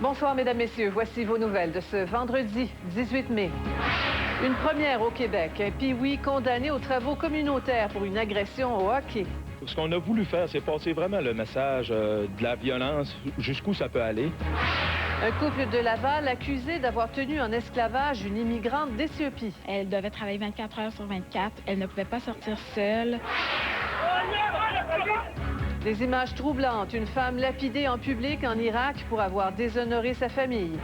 Bonsoir, Mesdames, Messieurs. Voici vos nouvelles de ce vendredi 18 mai. Une première au Québec. Un pee-wee condamné aux travaux communautaires pour une agression au hockey. Ce qu'on a voulu faire, c'est passer vraiment le message de la violence, jusqu'où ça peut aller. Un couple de Laval accusé d'avoir tenu en esclavage une immigrante d'Éthiopie. Elle devait travailler 24 heures sur 24. Elle ne pouvait pas sortir seule. Des images troublantes. Une femme lapidée en public en Irak pour avoir déshonoré sa famille.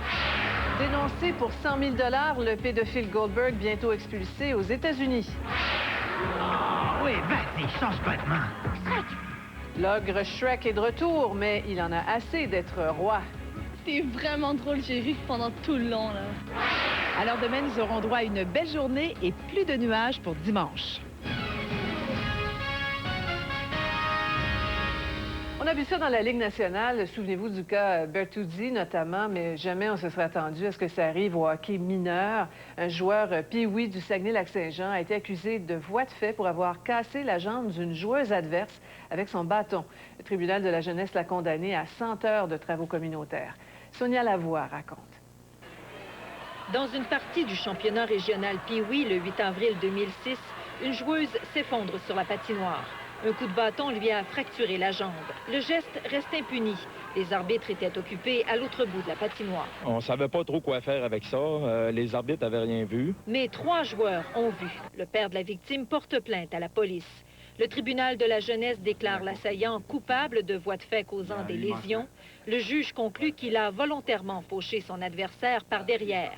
Dénoncé pour 100 000 $, le pédophile Goldberg bientôt expulsé aux États-Unis. Oui, vas-y, change complètement. L'ogre Shrek est de retour, mais il en a assez d'être roi. C'était vraiment drôle, j'ai ri pendant tout le long, là. Alors demain, nous aurons droit à une belle journée et plus de nuages pour dimanche. On a vu ça dans la Ligue nationale. Souvenez-vous du cas Bertuzzi, notamment, mais jamais on se serait attendu à ce que ça arrive au hockey mineur. Un joueur pee-wee du Saguenay-Lac-Saint-Jean a été accusé de voies de fait pour avoir cassé la jambe d'une joueuse adverse avec son bâton. Le tribunal de la jeunesse l'a condamné à 100 heures de travaux communautaires. Sonia Lavoie raconte. Dans une partie du championnat régional pee-wee le 8 avril 2006, une joueuse s'effondre sur la patinoire. Un coup de bâton lui a fracturé la jambe. Le geste reste impuni. Les arbitres étaient occupés à l'autre bout de la patinoire. On savait pas trop quoi faire avec ça. Les arbitres avaient rien vu. Mais 3 joueurs ont vu. Le père de la victime porte plainte à la police. Le tribunal de la jeunesse déclare l'assaillant coupable de voies de fait causant des lésions. Le juge conclut qu'il a volontairement fauché son adversaire par derrière.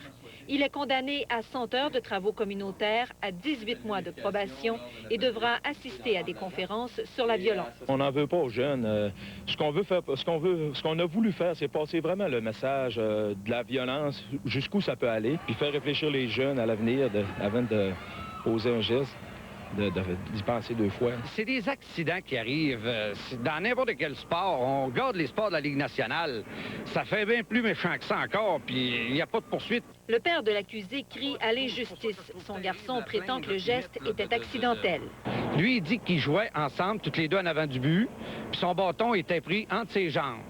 Il est condamné à 100 heures de travaux communautaires, à 18 mois de probation et devra assister à des conférences sur la violence. On n'en veut pas aux jeunes. Ce qu'on a voulu faire, c'est passer vraiment le message de la violence, jusqu'où ça peut aller, puis faire réfléchir les jeunes à l'avenir avant de poser un geste. D'y penser 2 fois. C'est des accidents qui arrivent. Dans n'importe quel sport, on regarde les sports de la Ligue nationale. Ça fait bien plus méchant que ça encore, puis il n'y a pas de poursuite. Le père de l'accusé crie à l'injustice. Son garçon prétend que le geste était accidentel. Lui, il dit qu'ils jouaient ensemble, toutes les deux en avant du but, puis son bâton était pris entre ses jambes.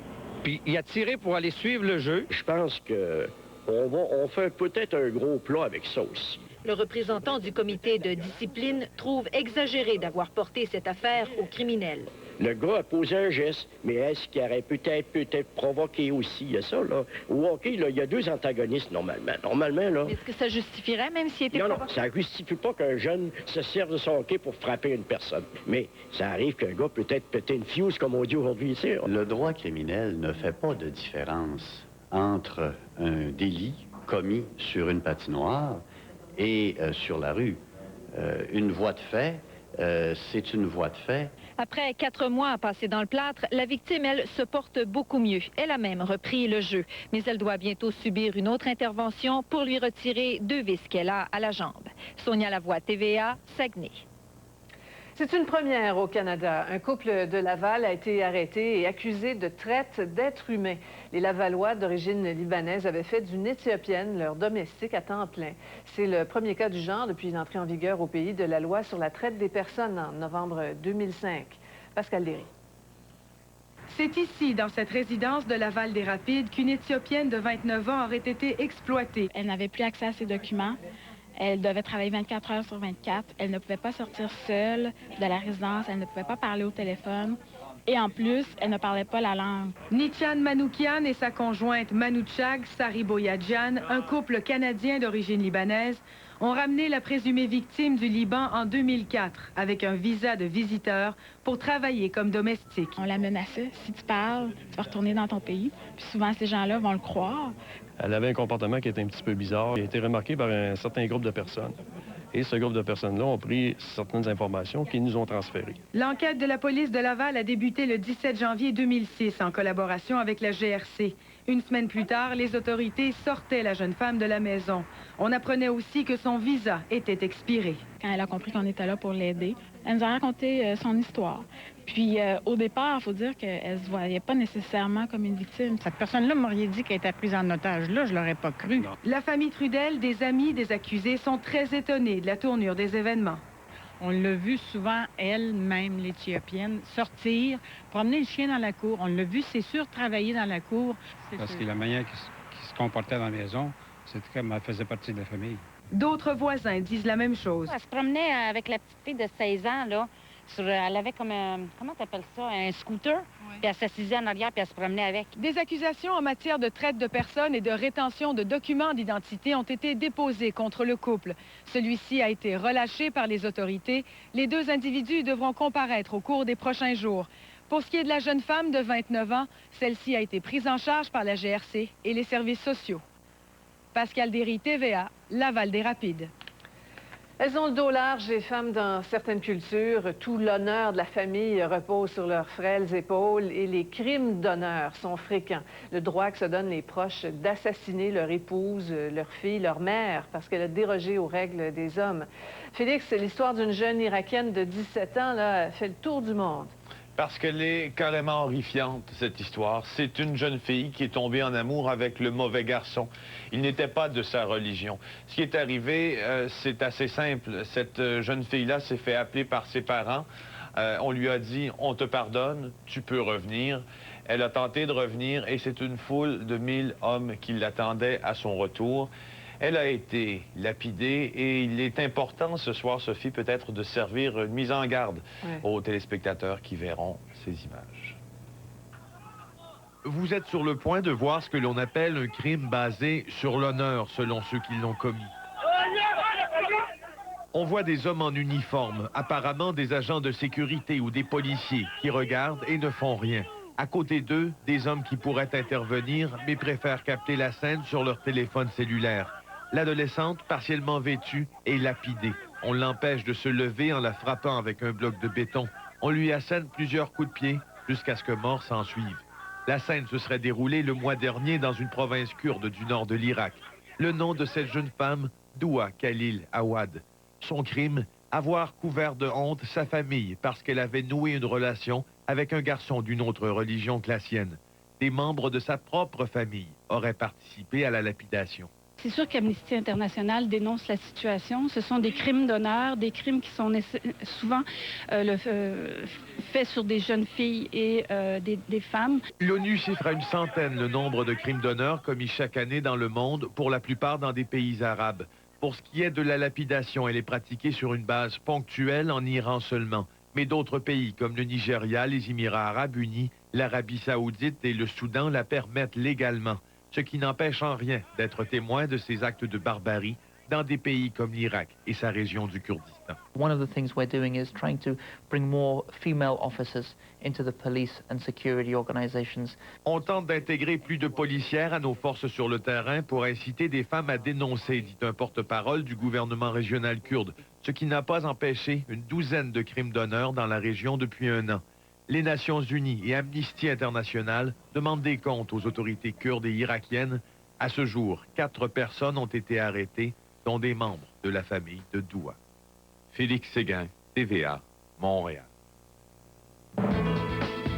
Puis il a tiré pour aller suivre le jeu. Je pense qu'on fait peut-être un gros plat avec ça aussi. Le représentant du comité de discipline trouve exagéré d'avoir porté cette affaire aux criminels. Le gars a posé un geste, mais est-ce qu'il aurait peut-être provoqué aussi? Il y a ça, là. Au hockey, là, il y a 2 antagonistes, normalement. Normalement, là... Est-ce que ça justifierait, même s'il était Non, ça ne justifie pas qu'un jeune se serve de son hockey pour frapper une personne. Mais ça arrive qu'un gars peut-être péter une fuse, comme on dit aujourd'hui ici. Le droit criminel ne fait pas de différence entre un délit commis sur une patinoire et sur la rue. Une voie de fait, c'est une voie de fait. Après 4 mois passés dans le plâtre, la victime, elle, se porte beaucoup mieux. Elle a même repris le jeu. Mais elle doit bientôt subir une autre intervention pour lui retirer 2 vis qu'elle a à la jambe. Sonia Lavoie, TVA, Saguenay. C'est une première au Canada. Un couple de Laval a été arrêté et accusé de traite d'êtres humains. Les Lavallois d'origine libanaise avaient fait d'une Éthiopienne leur domestique à temps plein. C'est le premier cas du genre depuis l'entrée en vigueur au pays de la loi sur la traite des personnes en novembre 2005. Pascal Léry. C'est ici, dans cette résidence de Laval-des-Rapides, qu'une Éthiopienne de 29 ans aurait été exploitée. Elle n'avait plus accès à ses documents. Elle devait travailler 24 heures sur 24. Elle ne pouvait pas sortir seule de la résidence. Elle ne pouvait pas parler au téléphone. Et en plus, elle ne parlait pas la langue. Nichan Manoukian et sa conjointe Manouchag Sariboyadjan, un couple canadien d'origine libanaise, ont ramené la présumée victime du Liban en 2004 avec un visa de visiteur pour travailler comme domestique. On la menaçait. Si tu parles, tu vas retourner dans ton pays. Puis souvent, ces gens-là vont le croire. Elle avait un comportement qui était un petit peu bizarre. Il a été remarqué par un certain groupe de personnes. Et ce groupe de personnes-là ont pris certaines informations qu'ils nous ont transférées. L'enquête de la police de Laval a débuté le 17 janvier 2006 en collaboration avec la GRC. Une semaine plus tard, les autorités sortaient la jeune femme de la maison. On apprenait aussi que son visa était expiré. Quand elle a compris qu'on était là pour l'aider, elle nous a raconté son histoire. Puis au départ, il faut dire qu'elle ne se voyait pas nécessairement comme une victime. Cette personne-là m'aurait dit qu'elle était prise en otage. Là, je l'aurais pas cru. Non. La famille Trudel, des amis des accusés, sont très étonnés de la tournure des événements. On l'a vu souvent, elle-même, l'Éthiopienne, sortir, promener le chien dans la cour. On l'a vu, c'est sûr, travailler dans la cour. Parce que la manière qu'il se comportait dans la maison, c'était comme elle faisait partie de la famille. D'autres voisins disent la même chose. Elle se promenait avec la petite fille de 16 ans, là. Elle avait comme un, comment t'appelles ça, un scooter, puis elle s'assisait en arrière, puis elle se promenait avec. Des accusations en matière de traite de personnes et de rétention de documents d'identité ont été déposées contre le couple. Celui-ci a été relâché par les autorités. Les deux individus devront comparaître au cours des prochains jours. Pour ce qui est de la jeune femme de 29 ans, celle-ci a été prise en charge par la GRC et les services sociaux. Pascal Derry, TVA, Laval-des-Rapides. Elles ont le dos large, les femmes dans certaines cultures. Tout l'honneur de la famille repose sur leurs frêles épaules et les crimes d'honneur sont fréquents. Le droit que se donnent les proches d'assassiner leur épouse, leur fille, leur mère, parce qu'elle a dérogé aux règles des hommes. Félix, l'histoire d'une jeune Irakienne de 17 ans là, fait le tour du monde. Parce qu'elle est carrément horrifiante, cette histoire. C'est une jeune fille qui est tombée en amour avec le mauvais garçon. Il n'était pas de sa religion. Ce qui est arrivé, c'est assez simple. Cette jeune fille-là s'est fait appeler par ses parents. On lui a dit, on te pardonne, tu peux revenir. Elle a tenté de revenir et c'est une foule de 1000 hommes qui l'attendaient à son retour. Elle a été lapidée et il est important ce soir, Sophie, peut-être de servir une mise en garde aux téléspectateurs qui verront ces images. Vous êtes sur le point de voir ce que l'on appelle un crime basé sur l'honneur, selon ceux qui l'ont commis. On voit des hommes en uniforme, apparemment des agents de sécurité ou des policiers, qui regardent et ne font rien. À côté d'eux, des hommes qui pourraient intervenir, mais préfèrent capter la scène sur leur téléphone cellulaire. L'adolescente, partiellement vêtue, est lapidée. On l'empêche de se lever en la frappant avec un bloc de béton. On lui assène plusieurs coups de pied jusqu'à ce que mort s'en suive. La scène se serait déroulée le mois dernier dans une province kurde du nord de l'Irak. Le nom de cette jeune femme, Doua Khalil Awad. Son crime, avoir couvert de honte sa famille parce qu'elle avait noué une relation avec un garçon d'une autre religion que la sienne. Des membres de sa propre famille auraient participé à la lapidation. C'est sûr qu'Amnesty International dénonce la situation. Ce sont des crimes d'honneur, des crimes qui sont souvent faits sur des jeunes filles et des femmes. L'ONU chiffre à une centaine le nombre de crimes d'honneur commis chaque année dans le monde, pour la plupart dans des pays arabes. Pour ce qui est de la lapidation, elle est pratiquée sur une base ponctuelle en Iran seulement. Mais d'autres pays comme le Nigeria, les Émirats arabes unis, l'Arabie saoudite et le Soudan la permettent légalement. Ce qui n'empêche en rien d'être témoin de ces actes de barbarie dans des pays comme l'Irak et sa région du Kurdistan. One of the things we're doing is trying to bring more female officers into the police and security organizations. On tente d'intégrer plus de policières à nos forces sur le terrain pour inciter des femmes à dénoncer, dit un porte-parole du gouvernement régional kurde, ce qui n'a pas empêché une douzaine de crimes d'honneur dans la région depuis un an. Les Nations unies et Amnesty International demandent des comptes aux autorités kurdes et irakiennes. À ce jour, 4 personnes ont été arrêtées, dont des membres de la famille de Doua. Félix Séguin, TVA, Montréal.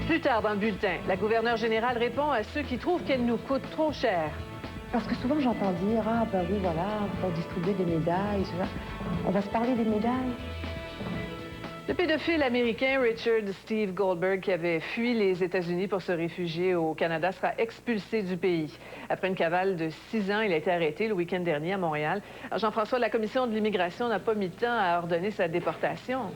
Plus tard dans le bulletin, la gouverneure générale répond à ceux qui trouvent qu'elle nous coûte trop cher. Parce que souvent j'entends dire, ah ben oui voilà, pour distribuer des médailles, tout ça. On va se parler des médailles. Le pédophile américain Richard Steve Goldberg, qui avait fui les États-Unis pour se réfugier au Canada, sera expulsé du pays. Après une cavale de 6 ans, il a été arrêté le week-end dernier à Montréal. Jean-François, la Commission de l'immigration n'a pas mis de temps à ordonner sa déportation.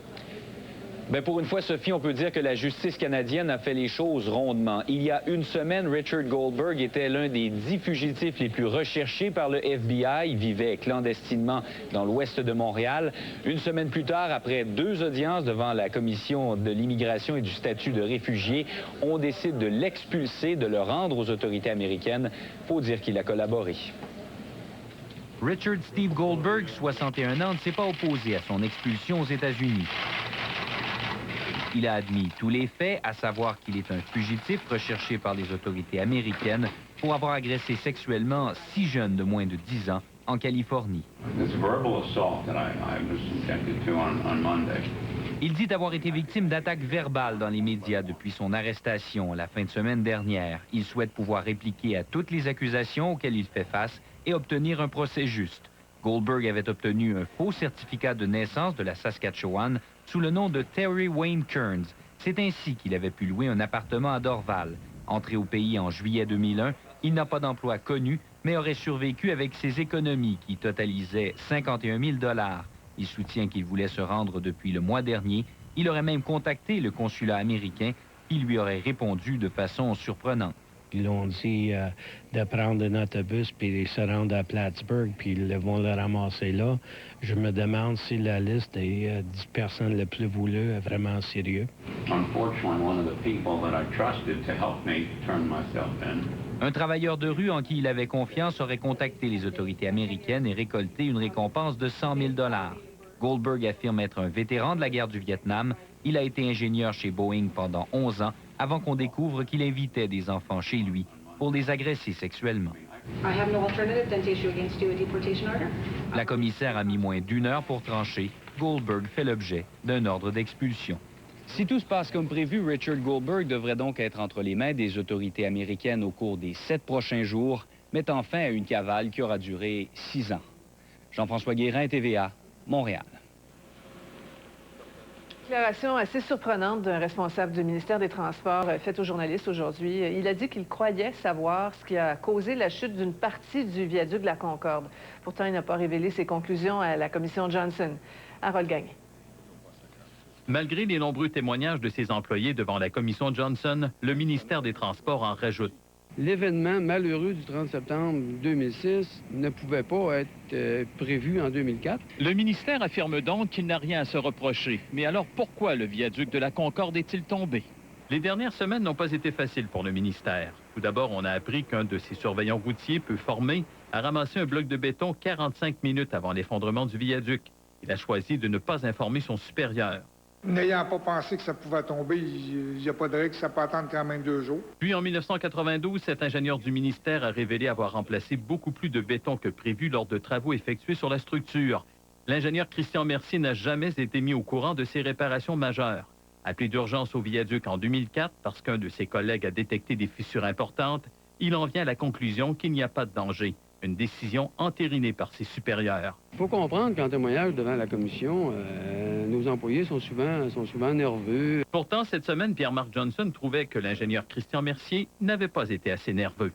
Bien, pour une fois, Sophie, on peut dire que la justice canadienne a fait les choses rondement. Il y a une semaine, Richard Goldberg était l'un des 10 fugitifs les plus recherchés par le FBI. Il vivait clandestinement dans l'ouest de Montréal. Une semaine plus tard, après 2 audiences devant la Commission de l'immigration et du statut de réfugié, on décide de l'expulser, de le rendre aux autorités américaines. Faut dire qu'il a collaboré. Richard Steve Goldberg, 61 ans, ne s'est pas opposé à son expulsion aux États-Unis. Il a admis tous les faits, à savoir qu'il est un fugitif recherché par les autorités américaines pour avoir agressé sexuellement 6 jeunes de moins de 10 ans en Californie. Il dit avoir été victime d'attaques verbales dans les médias depuis son arrestation la fin de semaine dernière. Il souhaite pouvoir répliquer à toutes les accusations auxquelles il fait face et obtenir un procès juste. Goldberg avait obtenu un faux certificat de naissance de la Saskatchewan sous le nom de Terry Wayne Kearns. C'est ainsi qu'il avait pu louer un appartement à Dorval. Entré au pays en juillet 2001, il n'a pas d'emploi connu, mais aurait survécu avec ses économies qui totalisaient 51 000 $. Il soutient qu'il voulait se rendre depuis le mois dernier. Il aurait même contacté le consulat américain qui lui aurait répondu de façon surprenante. Ils ont dit de prendre un autobus puis de se rendre à Plattsburgh puis ils vont le ramasser là. Je me demande si la liste des 10 personnes les plus voulues est vraiment sérieux. Un travailleur de rue en qui il avait confiance aurait contacté les autorités américaines et récolté une récompense de 100 000 $. Goldberg affirme être un vétéran de la guerre du Vietnam. Il a été ingénieur chez Boeing pendant 11 ans avant qu'on découvre qu'il invitait des enfants chez lui pour les agresser sexuellement. La commissaire a mis moins d'1 heure pour trancher. Goldberg fait l'objet d'un ordre d'expulsion. Si tout se passe comme prévu, Richard Goldberg devrait donc être entre les mains des autorités américaines au cours des 7 prochains jours, mettant fin à une cavale qui aura duré 6 ans. Jean-François Guérin, TVA, Montréal. Déclaration assez surprenante d'un responsable du ministère des Transports faite aux journalistes aujourd'hui. Il a dit qu'il croyait savoir ce qui a causé la chute d'une partie du viaduc de la Concorde. Pourtant, il n'a pas révélé ses conclusions à la commission Johnson. Harold Gagné. Malgré les nombreux témoignages de ses employés devant la commission Johnson, le ministère des Transports en rajoute. L'événement malheureux du 30 septembre 2006 ne pouvait pas être prévu en 2004. Le ministère affirme donc qu'il n'a rien à se reprocher. Mais alors pourquoi le viaduc de la Concorde est-il tombé? Les dernières semaines n'ont pas été faciles pour le ministère. Tout d'abord, on a appris qu'un de ses surveillants routiers, peu formé, a ramassé un bloc de béton 45 minutes avant l'effondrement du viaduc. Il a choisi de ne pas informer son supérieur. N'ayant pas pensé que ça pouvait tomber, il n'y a pas de règle que ça peut attendre quand même 2 jours. Puis en 1992, cet ingénieur du ministère a révélé avoir remplacé beaucoup plus de béton que prévu lors de travaux effectués sur la structure. L'ingénieur Christian Mercier n'a jamais été mis au courant de ces réparations majeures. Appelé d'urgence au viaduc en 2004 parce qu'un de ses collègues a détecté des fissures importantes, il en vient à la conclusion qu'il n'y a pas de danger. Une décision entérinée par ses supérieurs. Il faut comprendre qu'en témoignage devant la commission, nos employés sont souvent nerveux. Pourtant, cette semaine, Pierre-Marc Johnson trouvait que l'ingénieur Christian Mercier n'avait pas été assez nerveux.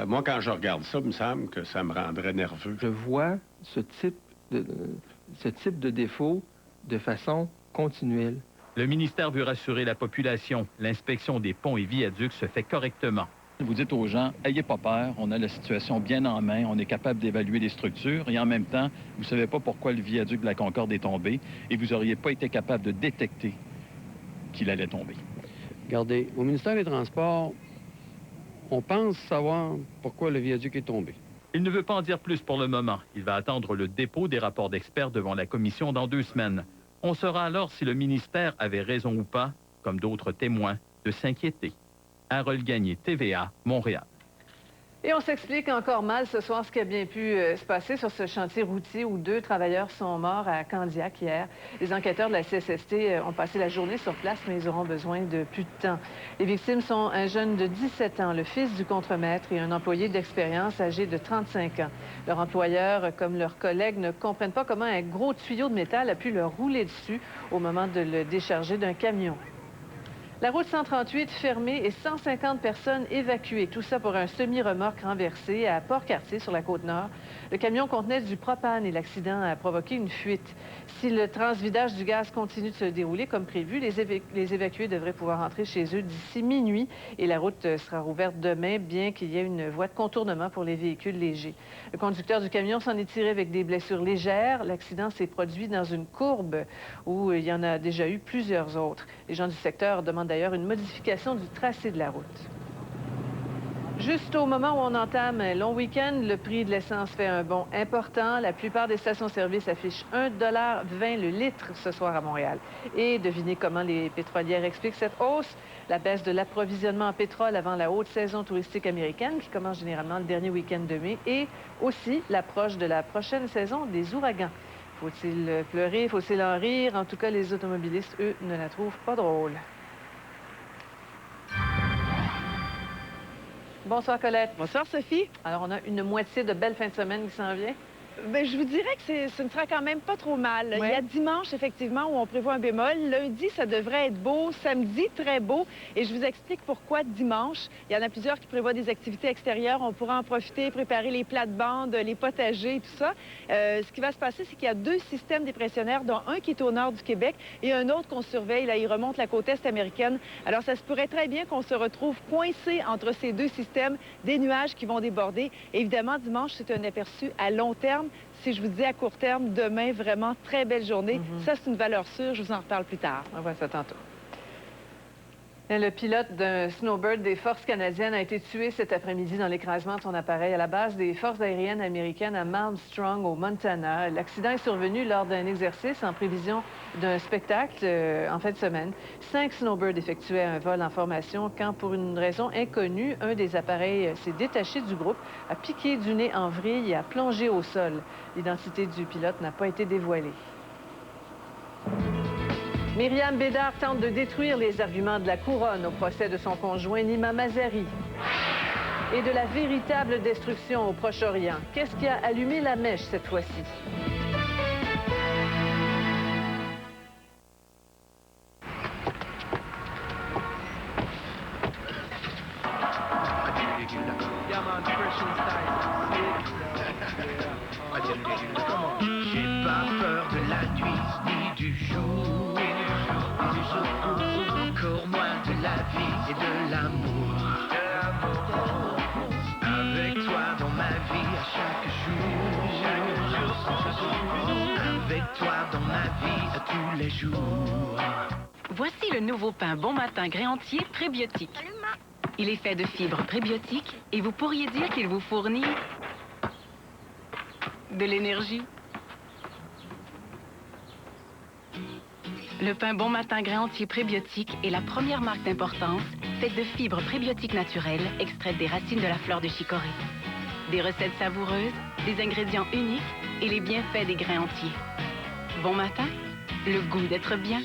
Moi, quand je regarde ça, il me semble que ça me rendrait nerveux. Je vois ce type de défaut de façon continuelle. Le ministère veut rassurer la population. L'inspection des ponts et viaducs se fait correctement. Vous dites aux gens, ayez pas peur, on a la situation bien en main, on est capable d'évaluer les structures et en même temps, vous ne savez pas pourquoi le viaduc de la Concorde est tombé et vous n'auriez pas été capable de détecter qu'il allait tomber. Regardez, au ministère des Transports, on pense savoir pourquoi le viaduc est tombé. Il ne veut pas en dire plus pour le moment. Il va attendre le dépôt des rapports d'experts devant la commission dans 2 semaines. On saura alors si le ministère avait raison ou pas, comme d'autres témoins, de s'inquiéter. Harold Gagné, TVA, Montréal. Et on s'explique encore mal ce soir ce qui a bien pu se passer sur ce chantier routier où 2 travailleurs sont morts à Candiac hier. Les enquêteurs de la CSST ont passé la journée sur place, mais ils auront besoin de plus de temps. Les victimes sont un jeune de 17 ans, le fils du contremaître, et un employé d'expérience âgé de 35 ans. Leur employeur, comme leurs collègues, ne comprennent pas comment un gros tuyau de métal a pu leur rouler dessus au moment de le décharger d'un camion. La route 138 fermée et 150 personnes évacuées. Tout ça pour un semi-remorque renversé à Port-Cartier, sur la Côte-Nord. Le camion contenait du propane et l'accident a provoqué une fuite. Si le transvidage du gaz continue de se dérouler comme prévu, les évacués devraient pouvoir rentrer chez eux d'ici minuit et la route sera rouverte demain, bien qu'il y ait une voie de contournement pour les véhicules légers. Le conducteur du camion s'en est tiré avec des blessures légères. L'accident s'est produit dans une courbe où il y en a déjà eu plusieurs autres. Les gens du secteur demandent d'ailleurs une modification du tracé de la route. Juste au moment où on entame un long week-end, le prix de l'essence fait un bond important. La plupart des stations-service affichent 1,20 $ le litre ce soir à Montréal. Et devinez comment les pétrolières expliquent cette hausse? La baisse de l'approvisionnement en pétrole avant la haute saison touristique américaine, qui commence généralement le dernier week-end de mai, et aussi l'approche de la prochaine saison des ouragans. Faut-il pleurer? Faut-il en rire? En tout cas, les automobilistes, eux, ne la trouvent pas drôle. Bonsoir Colette. Bonsoir Sophie. Alors, on a une moitié de belle fin de semaine qui s'en vient. Bien, je vous dirais que ce ne sera quand même pas trop mal. Il y a dimanche, effectivement, où on prévoit un bémol. Lundi, ça devrait être beau. Samedi, très beau. Et je vous explique pourquoi dimanche. Il y en a plusieurs qui prévoient des activités extérieures. On pourra en profiter, préparer les plates-bandes, les potagers, tout ça. Ce qui va se passer, c'est qu'il y a 2 systèmes dépressionnaires, dont un qui est au nord du Québec et un autre qu'on surveille. Là, il remonte la côte est américaine. Alors, ça se pourrait très bien qu'on se retrouve coincé entre ces 2 systèmes, des nuages qui vont déborder. Évidemment, dimanche, c'est un aperçu à long terme. Si je vous dis à court terme, demain, vraiment très belle journée. Ça, c'est une valeur sûre. Je vous en reparle plus tard. On voit ça tantôt. Le pilote d'un snowbird des Forces canadiennes a été tué cet après-midi dans l'écrasement de son appareil à la base des Forces aériennes américaines à Malmstrong, au Montana. L'accident est survenu lors d'un exercice en prévision d'un spectacle en fin de semaine. 5 snowbirds effectuaient un vol en formation quand, pour une raison inconnue, un des appareils s'est détaché du groupe, a piqué du nez en vrille et a plongé au sol. L'identité du pilote n'a pas été dévoilée. Myriam Bédard tente de détruire les arguments de la couronne au procès de son conjoint Nima Mazari. Et de la véritable destruction au Proche-Orient. Qu'est-ce qui a allumé la mèche cette fois-ci? J'ai pas peur de la nuit ni du jour, encore moins de la vie et de l'amour. Avec toi dans ma vie à chaque jour, avec toi dans ma vie à tous les jours. Voici le nouveau pain Bon Matin grain entier prébiotique. Il est fait de fibres prébiotiques et vous pourriez dire qu'il vous fournit de l'énergie. Le pain Bon Matin grain entier prébiotique est la première marque d'importance faite de fibres prébiotiques naturelles extraites des racines de la fleur de chicorée. Des recettes savoureuses, des ingrédients uniques et les bienfaits des grains entiers. Bon Matin, le goût d'être bien.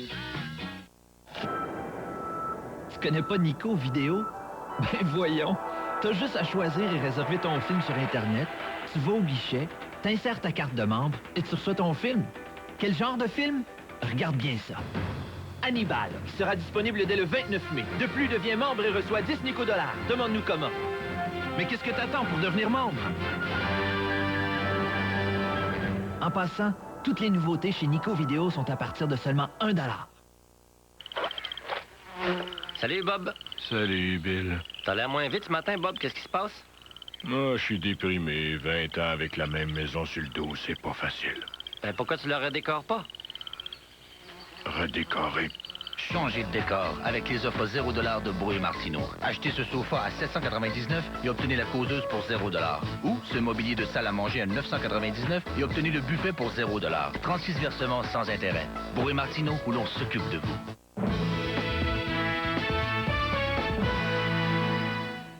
Tu connais pas Nico Vidéo? Ben voyons, t'as juste à choisir et réserver ton film sur Internet, tu vas au guichet, t'insères ta carte de membre et tu reçois ton film. Quel genre de film? Regarde bien ça. Hannibal, qui sera disponible dès le 29 mai. De plus, deviens membre et reçois 10 Nico-dollars. Demande-nous comment. Mais qu'est-ce que t'attends pour devenir membre? En passant, toutes les nouveautés chez Nico Vidéo sont à partir de seulement 1 $. Salut, Bob. Salut, Bill. T'as l'air moins vite ce matin, Bob. Qu'est-ce qui se passe? Moi, je suis déprimé. 20 ans avec la même maison sur le dos, c'est pas facile. Ben, pourquoi tu le redécores pas? Redécorer. Changer de décor avec les offres 0 $ de Beau et Martineau. Achetez ce sofa à 799 et obtenez la causeuse pour 0 $. Ou ce mobilier de salle à manger à 999 et obtenez le buffet pour 0 $. 36 versements sans intérêt. Beau et Martineau, où l'on s'occupe de vous.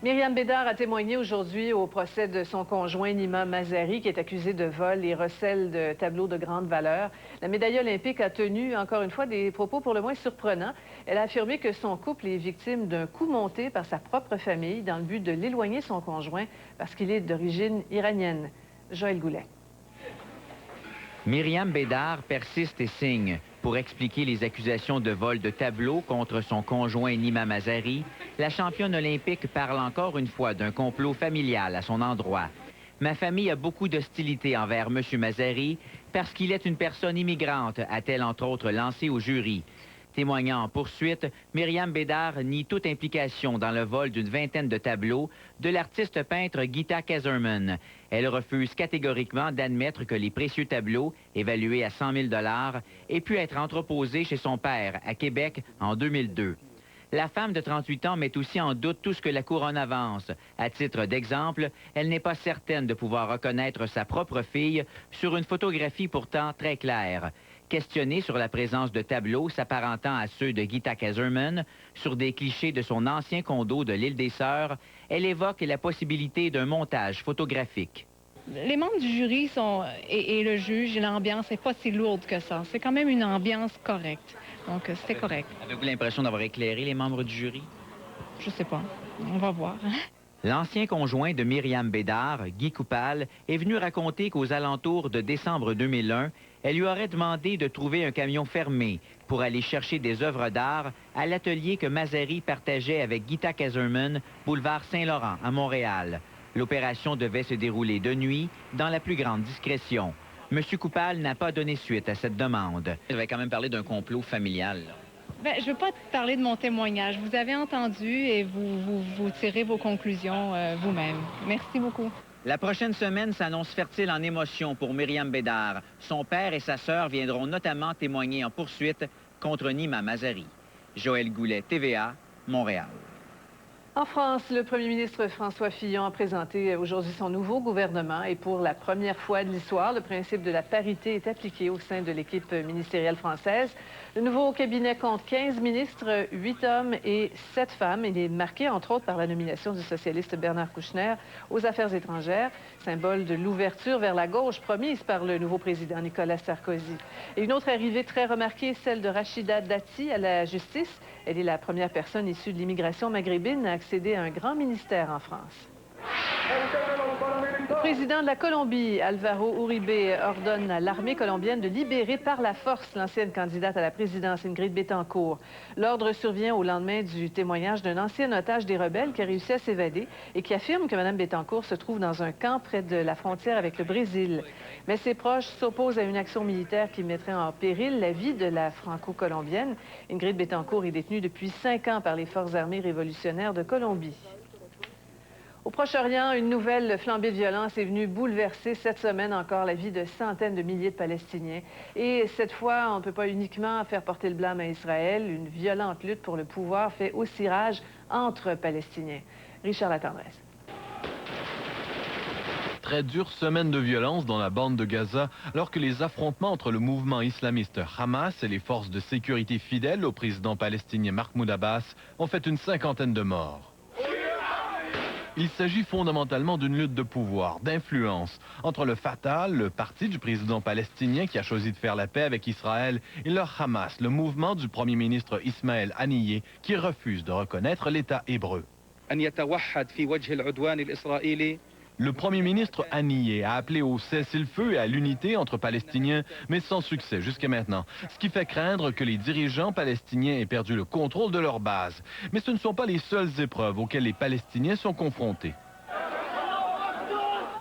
Myriam Bédard a témoigné aujourd'hui au procès de son conjoint Nima Mazari, qui est accusé de vol et recel de tableaux de grande valeur. La médaille olympique a tenu, encore une fois, des propos pour le moins surprenants. Elle a affirmé que son couple est victime d'un coup monté par sa propre famille dans le but de l'éloigner son conjoint parce qu'il est d'origine iranienne. Joël Goulet. Myriam Bédard persiste et signe. Pour expliquer les accusations de vol de tableaux contre son conjoint Nima Mazari, la championne olympique parle encore une fois d'un complot familial à son endroit. Ma famille a beaucoup d'hostilité envers M. Mazari parce qu'il est une personne immigrante, a-t-elle entre autres lancé au jury. Témoignant en poursuite, Myriam Bédard nie toute implication dans le vol d'une vingtaine de tableaux de l'artiste peintre Gita Kazerman. Elle refuse catégoriquement d'admettre que les précieux tableaux, évalués à 100 000 $, aient pu être entreposés chez son père, à Québec, en 2002. La femme de 38 ans met aussi en doute tout ce que la couronne avance. À titre d'exemple, elle n'est pas certaine de pouvoir reconnaître sa propre fille sur une photographie pourtant très claire. Questionnée sur la présence de tableaux s'apparentant à ceux de Gita Kazerman sur des clichés de son ancien condo de l'île des Sœurs, elle évoque la possibilité d'un montage photographique. Les membres du jury et le juge, l'ambiance n'est pas si lourde que ça. C'est quand même une ambiance correcte. Donc, c'était correct. Avez-vous l'impression d'avoir éclairé les membres du jury? Je sais pas. On va voir. L'ancien conjoint de Myriam Bédard, Guy Coupal, est venu raconter qu'aux alentours de décembre 2001, elle lui aurait demandé de trouver un camion fermé pour aller chercher des œuvres d'art à l'atelier que Mazzari partageait avec Gita Kazerman, boulevard Saint-Laurent, à Montréal. L'opération devait se dérouler de nuit, dans la plus grande discrétion. M. Coupal n'a pas donné suite à cette demande. Il va quand même parler d'un complot familial. Bien, je ne veux pas parler de mon témoignage. Vous avez entendu et vous tirez vos conclusions vous-même. Merci beaucoup. La prochaine semaine s'annonce fertile en émotions pour Myriam Bédard. Son père et sa sœur viendront notamment témoigner en poursuite contre Nima Mazzari. Joël Goulet, TVA, Montréal. En France, le premier ministre François Fillon a présenté aujourd'hui son nouveau gouvernement et pour la première fois de l'histoire, le principe de la parité est appliqué au sein de l'équipe ministérielle française. Le nouveau cabinet compte 15 ministres, 8 hommes et 7 femmes. Il est marqué, entre autres, par la nomination du socialiste Bernard Kouchner aux Affaires étrangères, symbole de l'ouverture vers la gauche promise par le nouveau président Nicolas Sarkozy. Et une autre arrivée très remarquée, celle de Rachida Dati à la justice. Elle est la première personne issue de l'immigration maghrébine à accéder à un grand ministère en France. Le président de la Colombie, Alvaro Uribe, ordonne à l'armée colombienne de libérer par la force l'ancienne candidate à la présidence, Ingrid Betancourt. L'ordre survient au lendemain du témoignage d'un ancien otage des rebelles qui a réussi à s'évader et qui affirme que Mme Betancourt se trouve dans un camp près de la frontière avec le Brésil. Mais ses proches s'opposent à une action militaire qui mettrait en péril la vie de la franco-colombienne. Ingrid Betancourt est détenue depuis 5 ans par les forces armées révolutionnaires de Colombie. Au Proche-Orient, une nouvelle flambée de violence est venue bouleverser cette semaine encore la vie de centaines de milliers de Palestiniens. Et cette fois, on ne peut pas uniquement faire porter le blâme à Israël. Une violente lutte pour le pouvoir fait aussi rage entre Palestiniens. Richard Latendresse. Très dure semaine de violence dans la bande de Gaza, alors que les affrontements entre le mouvement islamiste Hamas et les forces de sécurité fidèles au président palestinien Mahmoud Abbas ont fait une 50aine de morts. Il s'agit fondamentalement d'une lutte de pouvoir, d'influence, entre le Fatah, le parti du président palestinien qui a choisi de faire la paix avec Israël, et le Hamas, le mouvement du premier ministre Ismaël Haniyeh, qui refuse de reconnaître l'État hébreu. Le premier ministre Haniyeh a appelé au cessez-le-feu et à l'unité entre Palestiniens, mais sans succès jusqu'à maintenant, ce qui fait craindre que les dirigeants palestiniens aient perdu le contrôle de leur base. Mais ce ne sont pas les seules épreuves auxquelles les Palestiniens sont confrontés.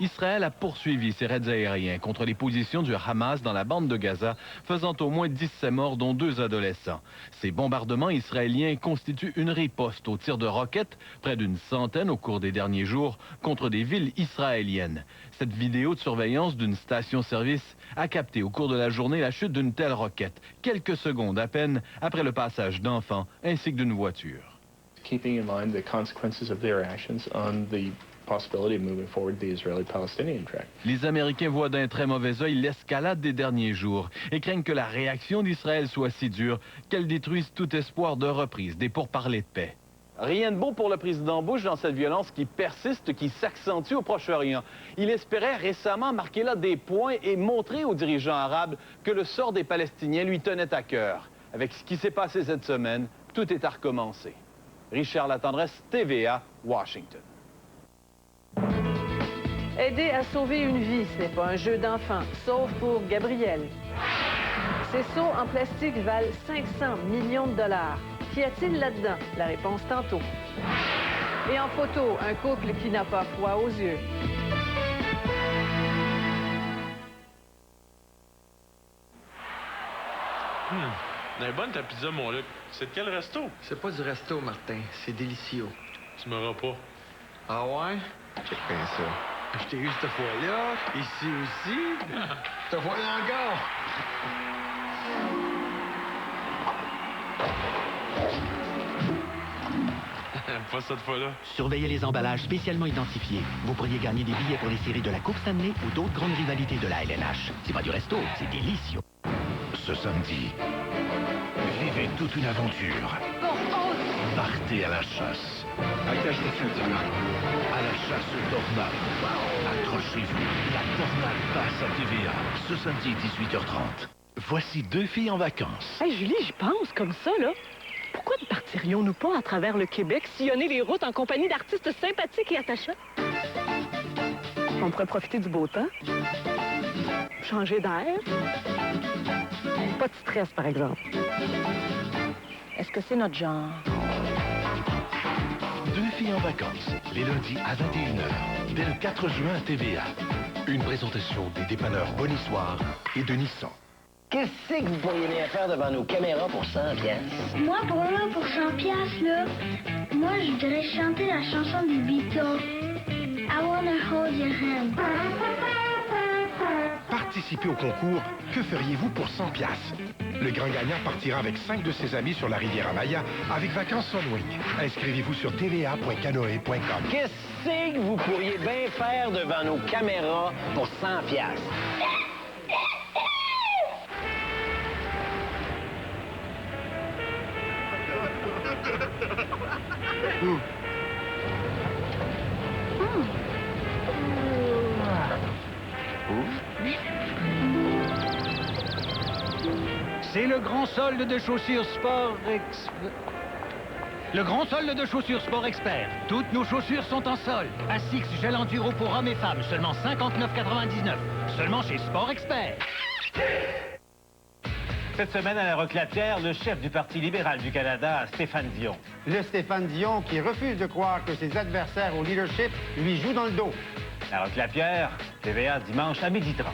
Israël a poursuivi ses raids aériens contre les positions du Hamas dans la bande de Gaza, faisant au moins 17 morts, dont 2 adolescents. Ces bombardements israéliens constituent une riposte aux tirs de roquettes, près d'une centaine au cours des derniers jours, contre des villes israéliennes. Cette vidéo de surveillance d'une station-service a capté au cours de la journée la chute d'une telle roquette, quelques secondes à peine après le passage d'enfants ainsi que d'une voiture. Keeping in mind the consequences of their actions on the possibility of moving forward the Israeli-Palestinian track. Les Américains voient d'un très mauvais œil l'escalade des derniers jours et craignent que la réaction d'Israël soit si dure qu'elle détruise tout espoir de reprise des pourparlers de paix. Rien de bon pour le président Bush dans cette violence qui persiste, qui s'accentue au Proche-Orient. Il espérait récemment marquer là des points et montrer aux dirigeants arabes que le sort des Palestiniens lui tenait à cœur. Avec ce qui s'est passé cette semaine, tout est à recommencer. Richard Latendresse, TVA, Washington. Aider à sauver une vie, ce n'est pas un jeu d'enfant, sauf pour Gabriel. Ces seaux en plastique valent 500 millions de dollars. Qu'y a-t-il là-dedans? La réponse tantôt. Et en photo, un couple qui n'a pas froid aux yeux. Elle est bonne ta pizza, mon Luc. C'est de quel resto? C'est pas du resto, Martin. C'est délicieux. Tu m'auras pas. Ah ouais? Check bien ça. Je t'ai eu cette fois-là, ici aussi. Te voilà encore. Pas cette fois-là. Surveillez les emballages spécialement identifiés. Vous pourriez gagner des billets pour les séries de la Coupe Stanley ou d'autres grandes rivalités de la LNH. C'est pas du resto, c'est délicieux. Ce samedi, vivez toute une aventure. Partez à la chasse. À la chasse aux tornades. Accrochez-vous. La tornade passe à TVA. Ce samedi, 18h30. Voici 2 filles en vacances. Hey, Julie, j'y pense comme ça, là. Pourquoi ne partirions-nous pas à travers le Québec sillonner les routes en compagnie d'artistes sympathiques et attachants? On pourrait profiter du beau temps, changer d'air. Pas de stress, par exemple. Est-ce que c'est notre genre? Deux filles en vacances, les lundis à 21h, dès le 4 juin à TVA. Une présentation des dépanneurs Bonissoir et de Nissan. Qu'est-ce que vous pourriez bien faire devant nos caméras pour 100 piastres? Moi, pour 100 piastres, là, moi, je voudrais chanter la chanson des Beatles. I wanna hold your hand. Participez au concours Que feriez-vous pour 100 piastres? Le grand gagnant partira avec 5 de ses amis sur la rivière Amaya avec vacances Sunwing. Inscrivez-vous sur tva.canoe.com. Qu'est-ce que vous pourriez bien faire devant nos caméras pour 100 piastres? C'est le grand solde de chaussures Sport Le grand solde de chaussures Sport Expert. Toutes nos chaussures sont en solde. Asics Gel Enduro pour hommes et femmes, seulement 59,99. Seulement chez Sport Expert. Cette semaine à la Roclatière, le chef du Parti libéral du Canada, Stéphane Dion. Le Stéphane Dion qui refuse de croire que ses adversaires au leadership lui jouent dans le dos. La Roclatière, TVA dimanche à 12h30.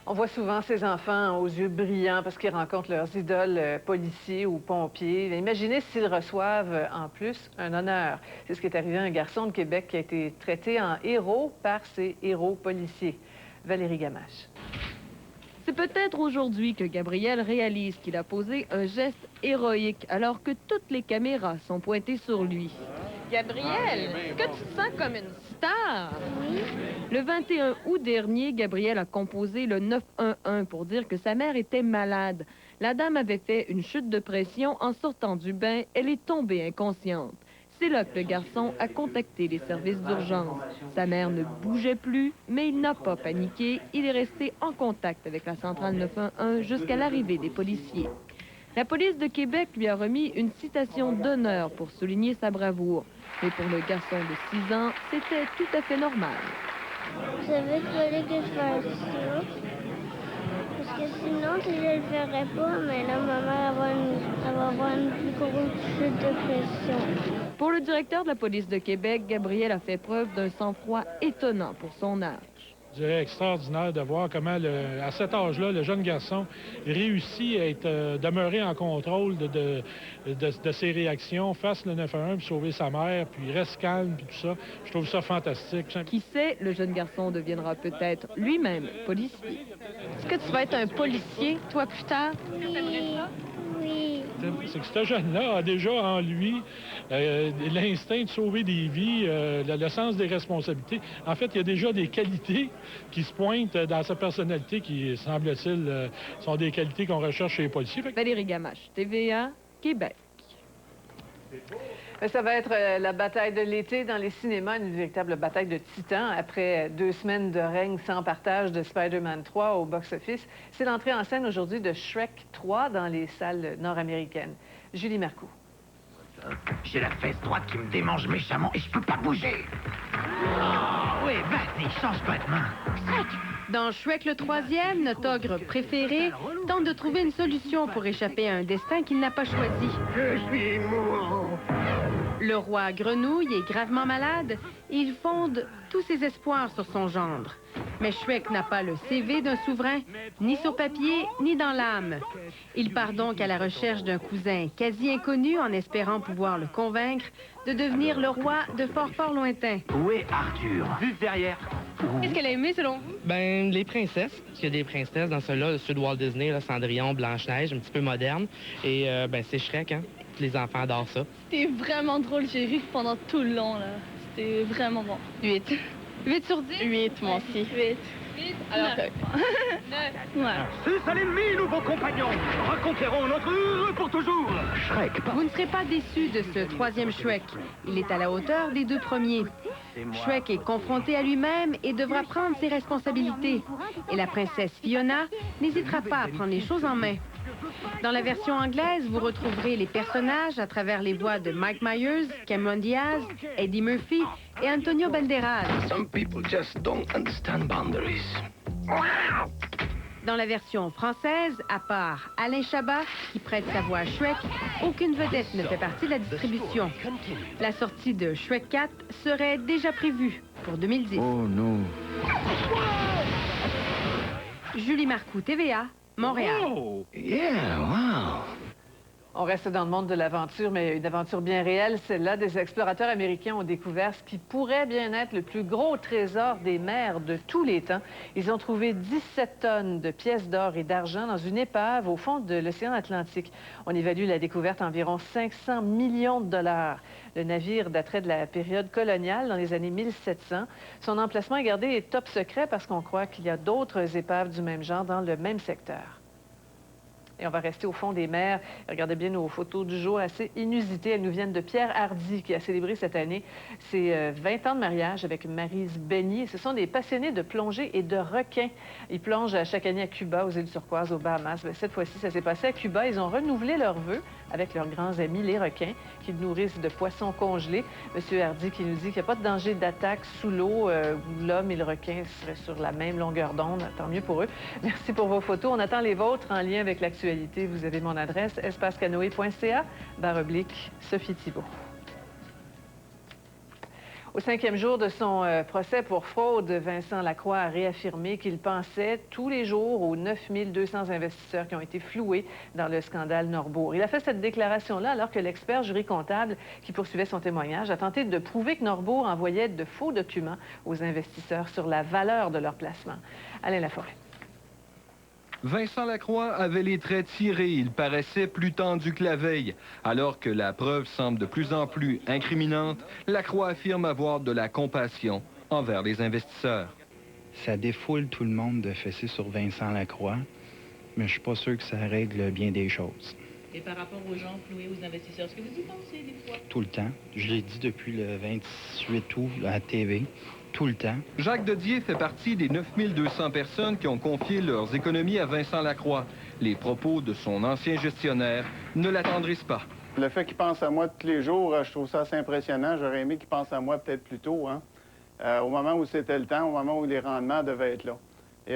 On voit souvent ces enfants aux yeux brillants parce qu'ils rencontrent leurs idoles policiers ou pompiers. Imaginez s'ils reçoivent en plus un honneur. C'est ce qui est arrivé à un garçon de Québec qui a été traité en héros par ses héros policiers. Valérie Gamache. C'est peut-être aujourd'hui que Gabriel réalise qu'il a posé un geste héroïque alors que toutes les caméras sont pointées sur lui. Gabriel, est-ce que tu te sens comme une star? Oui. Le 21 août dernier, Gabriel a composé le 911 pour dire que sa mère était malade. La dame avait fait une chute de pression en sortant du bain. Elle est tombée inconsciente. C'est là que le garçon a contacté les services d'urgence. Sa mère ne bougeait plus, mais il n'a pas paniqué. Il est resté en contact avec la centrale 911 jusqu'à l'arrivée des policiers. La police de Québec lui a remis une citation d'honneur pour souligner sa bravoure. Mais pour le garçon de 6 ans, c'était tout à fait normal. Vous savez qu'il fallait que je fasse ça. Parce que sinon, je ne le ferais pas, mais là, ma mère va avoir une plus grosse chute de pression. Pour le directeur de la police de Québec, Gabriel a fait preuve d'un sang-froid étonnant pour son âge. Je dirais extraordinaire de voir comment, à cet âge-là, le jeune garçon réussit à être demeuré en contrôle de ses réactions face le 911, puis sauver sa mère, puis il reste calme, puis tout ça. Je trouve ça fantastique. Qui sait, le jeune garçon deviendra peut-être lui-même policier. Est-ce que tu vas être un policier, toi, plus tard? Oui. C'est que ce jeune-là a déjà en lui l'instinct de sauver des vies, le sens des responsabilités. En fait, il y a déjà des qualités qui se pointent dans sa personnalité qui, semble-t-il, sont des qualités qu'on recherche chez les policiers. Valérie Gamache, TVA, Québec. Ça va être la bataille de l'été dans les cinémas, une véritable bataille de titans. Après 2 semaines de règne sans partage de Spider-Man 3 au box-office, c'est l'entrée en scène aujourd'hui de Shrek 3 dans les salles nord-américaines. Julie Marcoux. J'ai la fesse droite qui me démange méchamment et je peux pas bouger. Oh, oui, vas-y, change-toi de main. Dans Shrek le 3e, notre ogre préféré tente de trouver une solution pour échapper à un destin qu'il n'a pas choisi. Je suis mourant. Le roi Grenouille est gravement malade et il fonde tous ses espoirs sur son gendre. Mais Shrek n'a pas le CV d'un souverain, ni sur papier, ni dans l'âme. Il part donc à la recherche d'un cousin quasi inconnu en espérant pouvoir le convaincre de devenir le roi de fort lointain. Où est Arthur? Juste derrière. Qu'est-ce qu'elle a aimé selon vous? Ben, les princesses. Parce qu'il y a des princesses dans ceux-là, ceux de Walt Disney, là, Cendrillon, Blanche-Neige, un petit peu moderne. Et ben, c'est Shrek, hein. Les enfants adorent ça. C'était vraiment drôle, j'ai ri pendant tout le long, là. C'était vraiment bon. 8. 8 sur 10? 8, moi aussi. 8. Alors que... 9. Ouais. C'est à l'ennemi, nouveaux compagnons. Reconquérons notre heure pour toujours. Shrek. Vous ne serez pas déçus de ce 3e Shrek. Il est à la hauteur des 2 premiers. Shrek est confronté à lui-même et devra prendre ses responsabilités. Et la princesse Fiona n'hésitera pas à prendre les choses en main. Dans la version anglaise, vous retrouverez les personnages à travers les voix de Mike Myers, Cameron Diaz, Eddie Murphy et Antonio Banderas. Some people just don't understand boundaries. Dans la version française, à part Alain Chabat, qui prête sa voix à Shrek, aucune vedette ne fait partie de la distribution. La sortie de Shrek 4 serait déjà prévue pour 2010. Oh non. Julie Marcoux, TVA, Montréal. Oh, yeah, wow. On reste dans le monde de l'aventure, mais une aventure bien réelle, celle-là. Des explorateurs américains ont découvert ce qui pourrait bien être le plus gros trésor des mers de tous les temps. Ils ont trouvé 17 tonnes de pièces d'or et d'argent dans une épave au fond de l'océan Atlantique. On évalue la découverte à environ 500 millions de dollars. Le navire daterait de la période coloniale, dans les années 1700. Son emplacement est gardé top secret parce qu'on croit qu'il y a d'autres épaves du même genre dans le même secteur. Et on va rester au fond des mers. Regardez bien nos photos du jour, assez inusitées. Elles nous viennent de Pierre Hardy, qui a célébré cette année ses 20 ans de mariage avec Maryse Benny. Ce sont des passionnés de plongée et de requins. Ils plongent chaque année à Cuba, aux îles Turquoises, aux Bahamas. Cette fois-ci, ça s'est passé à Cuba. Ils ont renouvelé leurs vœux avec leurs grands amis, les requins, qui nourrissent de poissons congelés. Monsieur Hardy qui nous dit qu'il n'y a pas de danger d'attaque sous l'eau, où l'homme et le requin seraient sur la même longueur d'onde. Tant mieux pour eux. Merci pour vos photos. On attend les vôtres en lien avec l'actualité. Vous avez mon adresse, espacecanoe.ca/Sophie Thibault. Au 5e jour de son procès pour fraude, Vincent Lacroix a réaffirmé qu'il pensait tous les jours aux 9200 investisseurs qui ont été floués dans le scandale Norbourg. Il a fait cette déclaration-là alors que l'expert jury comptable qui poursuivait son témoignage a tenté de prouver que Norbourg envoyait de faux documents aux investisseurs sur la valeur de leur placement. Alain Laforêt. Vincent Lacroix avait les traits tirés. Il paraissait plus tendu que la veille. Alors que la preuve semble de plus en plus incriminante, Lacroix affirme avoir de la compassion envers les investisseurs. Ça défoule tout le monde de fesser sur Vincent Lacroix, mais je suis pas sûr que ça règle bien des choses. Et par rapport aux gens floués, aux investisseurs, est-ce que vous y pensez des fois? Tout le temps. Je l'ai dit depuis le 28 août à la TV. Tout le temps. Jacques Dodier fait partie des 9200 personnes qui ont confié leurs économies à Vincent Lacroix. Les propos de son ancien gestionnaire ne l'attendrissent pas. Le fait qu'il pense à moi tous les jours, je trouve ça assez impressionnant. J'aurais aimé qu'il pense à moi peut-être plus tôt, hein? Au moment où c'était le temps, au moment où les rendements devaient être là. Et,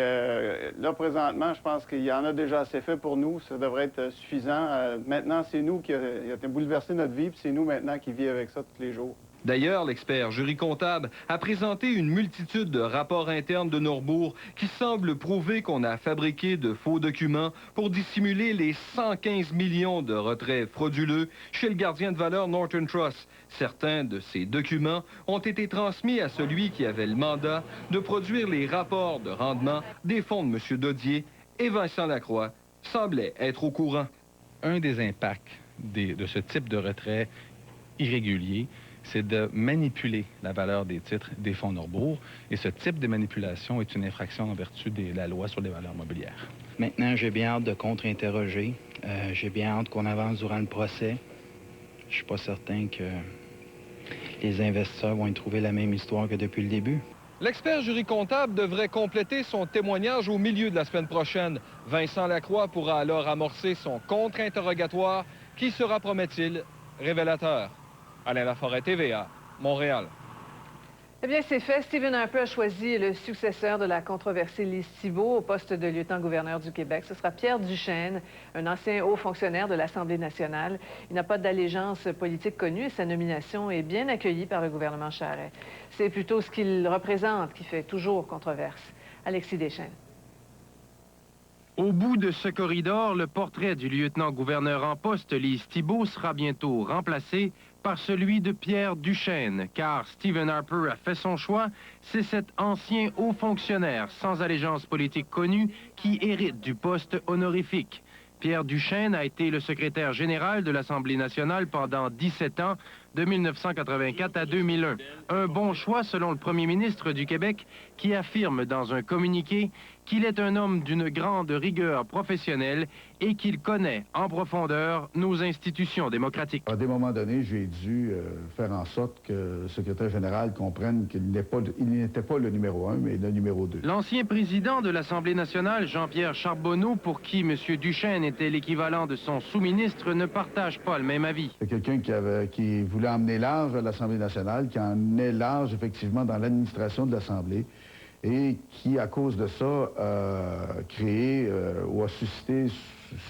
là, présentement, je pense qu'il y en a déjà assez fait pour nous. Ça devrait être suffisant. Maintenant, c'est nous qui a bouleversé notre vie, puis c'est nous maintenant qui vivons avec ça tous les jours. D'ailleurs, l'expert jury comptable a présenté une multitude de rapports internes de Norbourg qui semblent prouver qu'on a fabriqué de faux documents pour dissimuler les 115 millions de retraits frauduleux chez le gardien de valeur Northern Trust. Certains de ces documents ont été transmis à celui qui avait le mandat de produire les rapports de rendement des fonds de M. Dodier, et Vincent Lacroix semblait être au courant. Un des impacts de ce type de retrait irrégulier, c'est de manipuler la valeur des titres des fonds Norbourg. Et ce type de manipulation est une infraction en vertu de la loi sur les valeurs mobilières. Maintenant, j'ai bien hâte de contre-interroger. J'ai bien hâte qu'on avance durant le procès. Je suis pas certain que les investisseurs vont y trouver la même histoire que depuis le début. L'expert jury comptable devrait compléter son témoignage au milieu de la semaine prochaine. Vincent Lacroix pourra alors amorcer son contre-interrogatoire qui sera, promet-il, révélateur. Alain Laforêt, TVA, Montréal. Eh bien, c'est fait. Stephen Harper a choisi le successeur de la controversée Lise Thibault au poste de lieutenant-gouverneur du Québec. Ce sera Pierre Duchesne, un ancien haut fonctionnaire de l'Assemblée nationale. Il n'a pas d'allégeance politique connue et sa nomination est bien accueillie par le gouvernement Charest. C'est plutôt ce qu'il représente qui fait toujours controverse. Alexis Deschênes. Au bout de ce corridor, le portrait du lieutenant-gouverneur en poste, Lise Thibault, sera bientôt remplacé par celui de Pierre Duchesne, car Stephen Harper a fait son choix. C'est cet ancien haut fonctionnaire sans allégeance politique connue qui hérite du poste honorifique. Pierre Duchesne a été le secrétaire général de l'Assemblée nationale pendant 17 ans, de 1984 à 2001. Un bon choix selon le premier ministre du Québec qui affirme dans un communiqué qu'il est un homme d'une grande rigueur professionnelle et qu'il connaît en profondeur nos institutions démocratiques. À des moments donnés, j'ai dû faire en sorte que le secrétaire général comprenne qu'il n'était pas le numéro 1, mais le numéro 2. L'ancien président de l'Assemblée nationale, Jean-Pierre Charbonneau, pour qui M. Duchesne était l'équivalent de son sous-ministre, ne partage pas le même avis. C'est quelqu'un qui voulait emmener large à l'Assemblée nationale, qui en est large, effectivement, dans l'administration de l'Assemblée, et qui, à cause de ça, a créé ou a suscité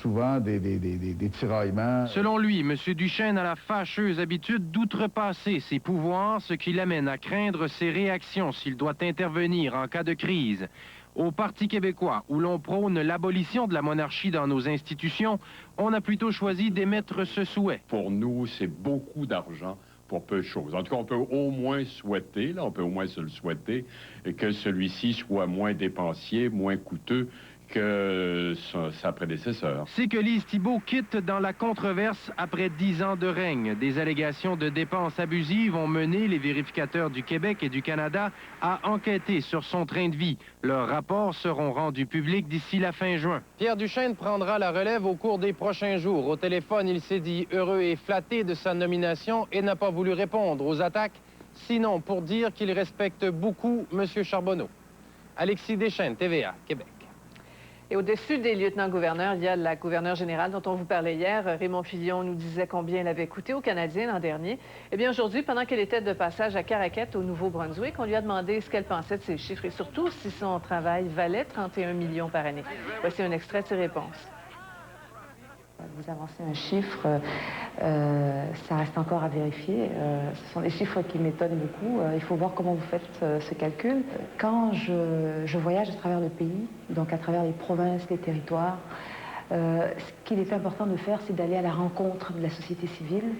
souvent des tiraillements. Selon lui, M. Duchesne a la fâcheuse habitude d'outrepasser ses pouvoirs, ce qui l'amène à craindre ses réactions s'il doit intervenir en cas de crise. Au Parti québécois, où l'on prône l'abolition de la monarchie dans nos institutions, on a plutôt choisi d'émettre ce souhait. Pour nous, c'est beaucoup d'argent pour peu de choses. En tout cas, on peut au moins souhaiter, on peut au moins se le souhaiter, que celui-ci soit moins dépensier, moins coûteux que sa prédécesseur. C'est que Lise Thibault quitte dans la controverse après 10 ans de règne. Des allégations de dépenses abusives ont mené les vérificateurs du Québec et du Canada à enquêter sur son train de vie. Leurs rapports seront rendus publics d'ici la fin juin. Pierre Duchesne prendra la relève au cours des prochains jours. Au téléphone, il s'est dit heureux et flatté de sa nomination et n'a pas voulu répondre aux attaques, sinon pour dire qu'il respecte beaucoup M. Charbonneau. Alexis Deschênes, TVA, Québec. Et au-dessus des lieutenants-gouverneurs, il y a la gouverneure générale dont on vous parlait hier. Raymond Fillon nous disait combien elle avait coûté aux Canadiens l'an dernier. Eh bien, aujourd'hui, pendant qu'elle était de passage à Caraquette, au Nouveau-Brunswick, on lui a demandé ce qu'elle pensait de ces chiffres et surtout si son travail valait 31 millions par année. Voici un extrait de ses réponses. Vous avancez un chiffre, ça reste encore à vérifier. Ce sont des chiffres qui m'étonnent beaucoup. Il faut voir comment vous faites ce calcul. Quand je voyage à travers le pays, donc à travers les provinces, les territoires, ce qu'il est important de faire, c'est d'aller à la rencontre de la société civile,